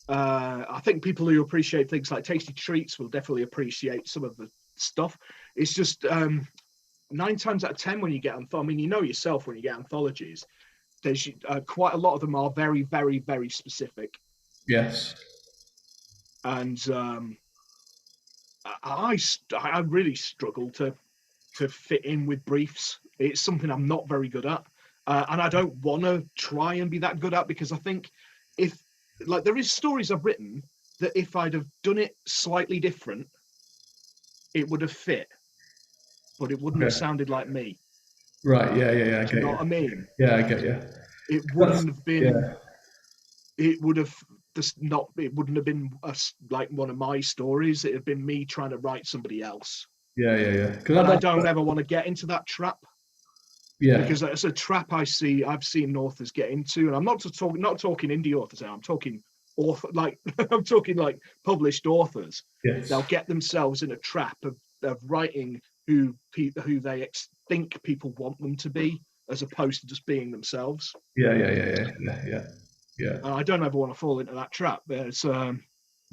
I think people who appreciate things like Tasty Treats will definitely appreciate some of the stuff. It's just 9 times out of 10 when you get I mean, you know yourself when you get anthologies, there's quite a lot of them are very, very, very specific, Yes. and I really struggle to fit in with briefs. It's something I'm not very good at. and I don't want to try and be that good at, because I think if like there is stories I've written that if I'd have done it slightly different, it would have fit, but it wouldn't have Okay. sounded like me. Right. Yeah. I Do you get know you. what I mean? Yeah, I get you. It That's wouldn't have been. yeah. It would have just not. It wouldn't have been like one of my stories. It had been me trying to write somebody else. Yeah. And I Because don't ever want to get into that trap, yeah, because it's a trap I've seen authors get into, and I'm not talking indie authors now. I'm talking I'm talking like published authors. yes, They'll get themselves in a trap of writing who they think people want them to be, as opposed to just being themselves. yeah. And I don't ever want to fall into that trap. There's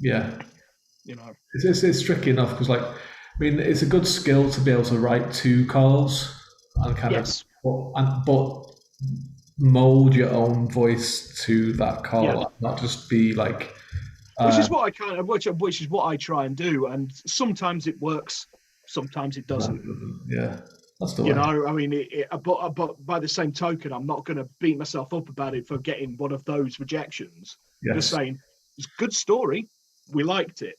Yeah. you know It's tricky enough because, like, I mean, it's a good skill to be able to write two calls and kind of, yes, but mold your own voice to that yeah, call, not just be like, which uh, is what I kind of which is what I try and do, and sometimes it works, sometimes it doesn't. yeah, that's the You way. know, I mean, but by the same token, I'm not going to beat myself up about it for getting one of those rejections. Just Yes, saying, it's a good story, we liked it,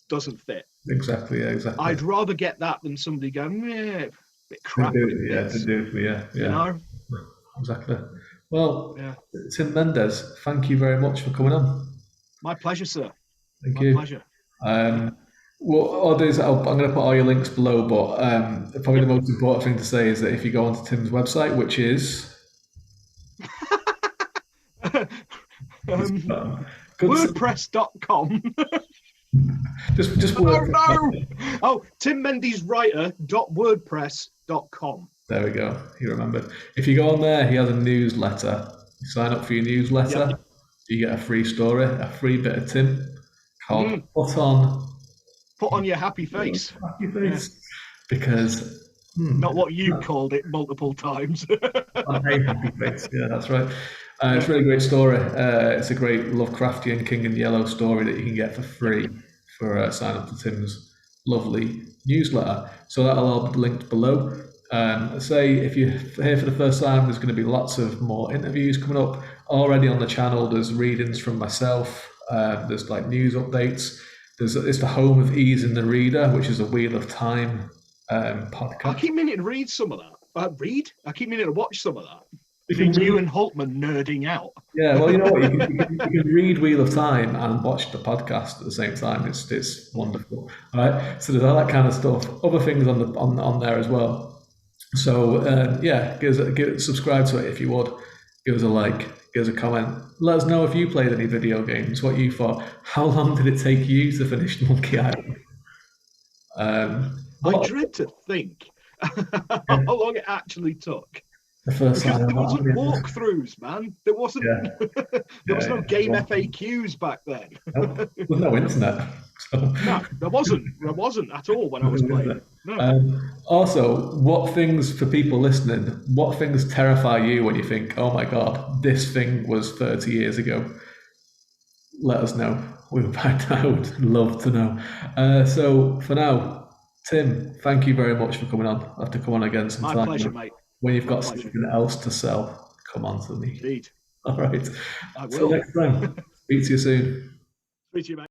doesn't fit. exactly. Yeah, exactly. I'd rather get that than somebody going, yeah, a bit Didn't crap, do but it it. Yeah, didn't fits. do it for me. Yeah, You yeah, know, exactly. Well, yeah, Tim Mendes, thank you very much for coming on. my pleasure, sir. Thank My you. pleasure. Yeah. What I'll do is I'm going to put all your links below, but probably the Yep. most important thing to say is that if you go onto Tim's website, which is it's, um, good, WordPress.com. just Oh WordPress. no! Oh, Tim Mendees writer.wordpress.com. There we go. You remembered. If you go on there, he has a newsletter. You sign up for your Yep. newsletter, you get a free story, a free bit of Tim called Mm. "Put On Put on your happy face. Happy Yeah. Face," because Not what you called it multiple times. on a happy face. Yeah, that's right. It's Yeah. a really great story. It's a great Lovecraftian King in Yellow story that you can get for Yep. free for sign up to Tim's lovely newsletter. So that'll all be linked below. Say if you're here for the first time, there's going to be lots of more interviews coming up already on the channel. There's readings from myself. There's like news updates. It's the home of Ease in the Reader, which is a Wheel of Time I podcast. keep meaning to read some of that. Read? I keep meaning to watch some of that. You Me can and you read. and Holtman nerding out. Yeah, well, you know what? You can read Wheel of Time and watch the podcast at the same time. It's wonderful. All right, so there's all that kind of stuff. Other things on there as well. So yeah, subscribe to it if you would. Give us a like. Give us a comment. Let us know if you played any video games. What you thought. How long did it take you to finish Monkey Island? I What dread to think how yeah, long it actually took. the first Because time? there wasn't walkthroughs, man. There wasn't. Yeah, There was no game yeah. FAQs back then. Nope. There's no internet. So. No, there wasn't. There wasn't at all when I was playing it. No. Also, what things for people listening? What things terrify you when you think, "Oh my God, this thing was 30 years ago"? Let us know. I would love to know. So for now, Tim, thank you very much for coming on. I have to come on again My sometime. pleasure, mate. When you've My got pleasure. something else to sell, come on to me. Indeed. All right. I Till will. next time. Speak to you soon. Speak to you, mate.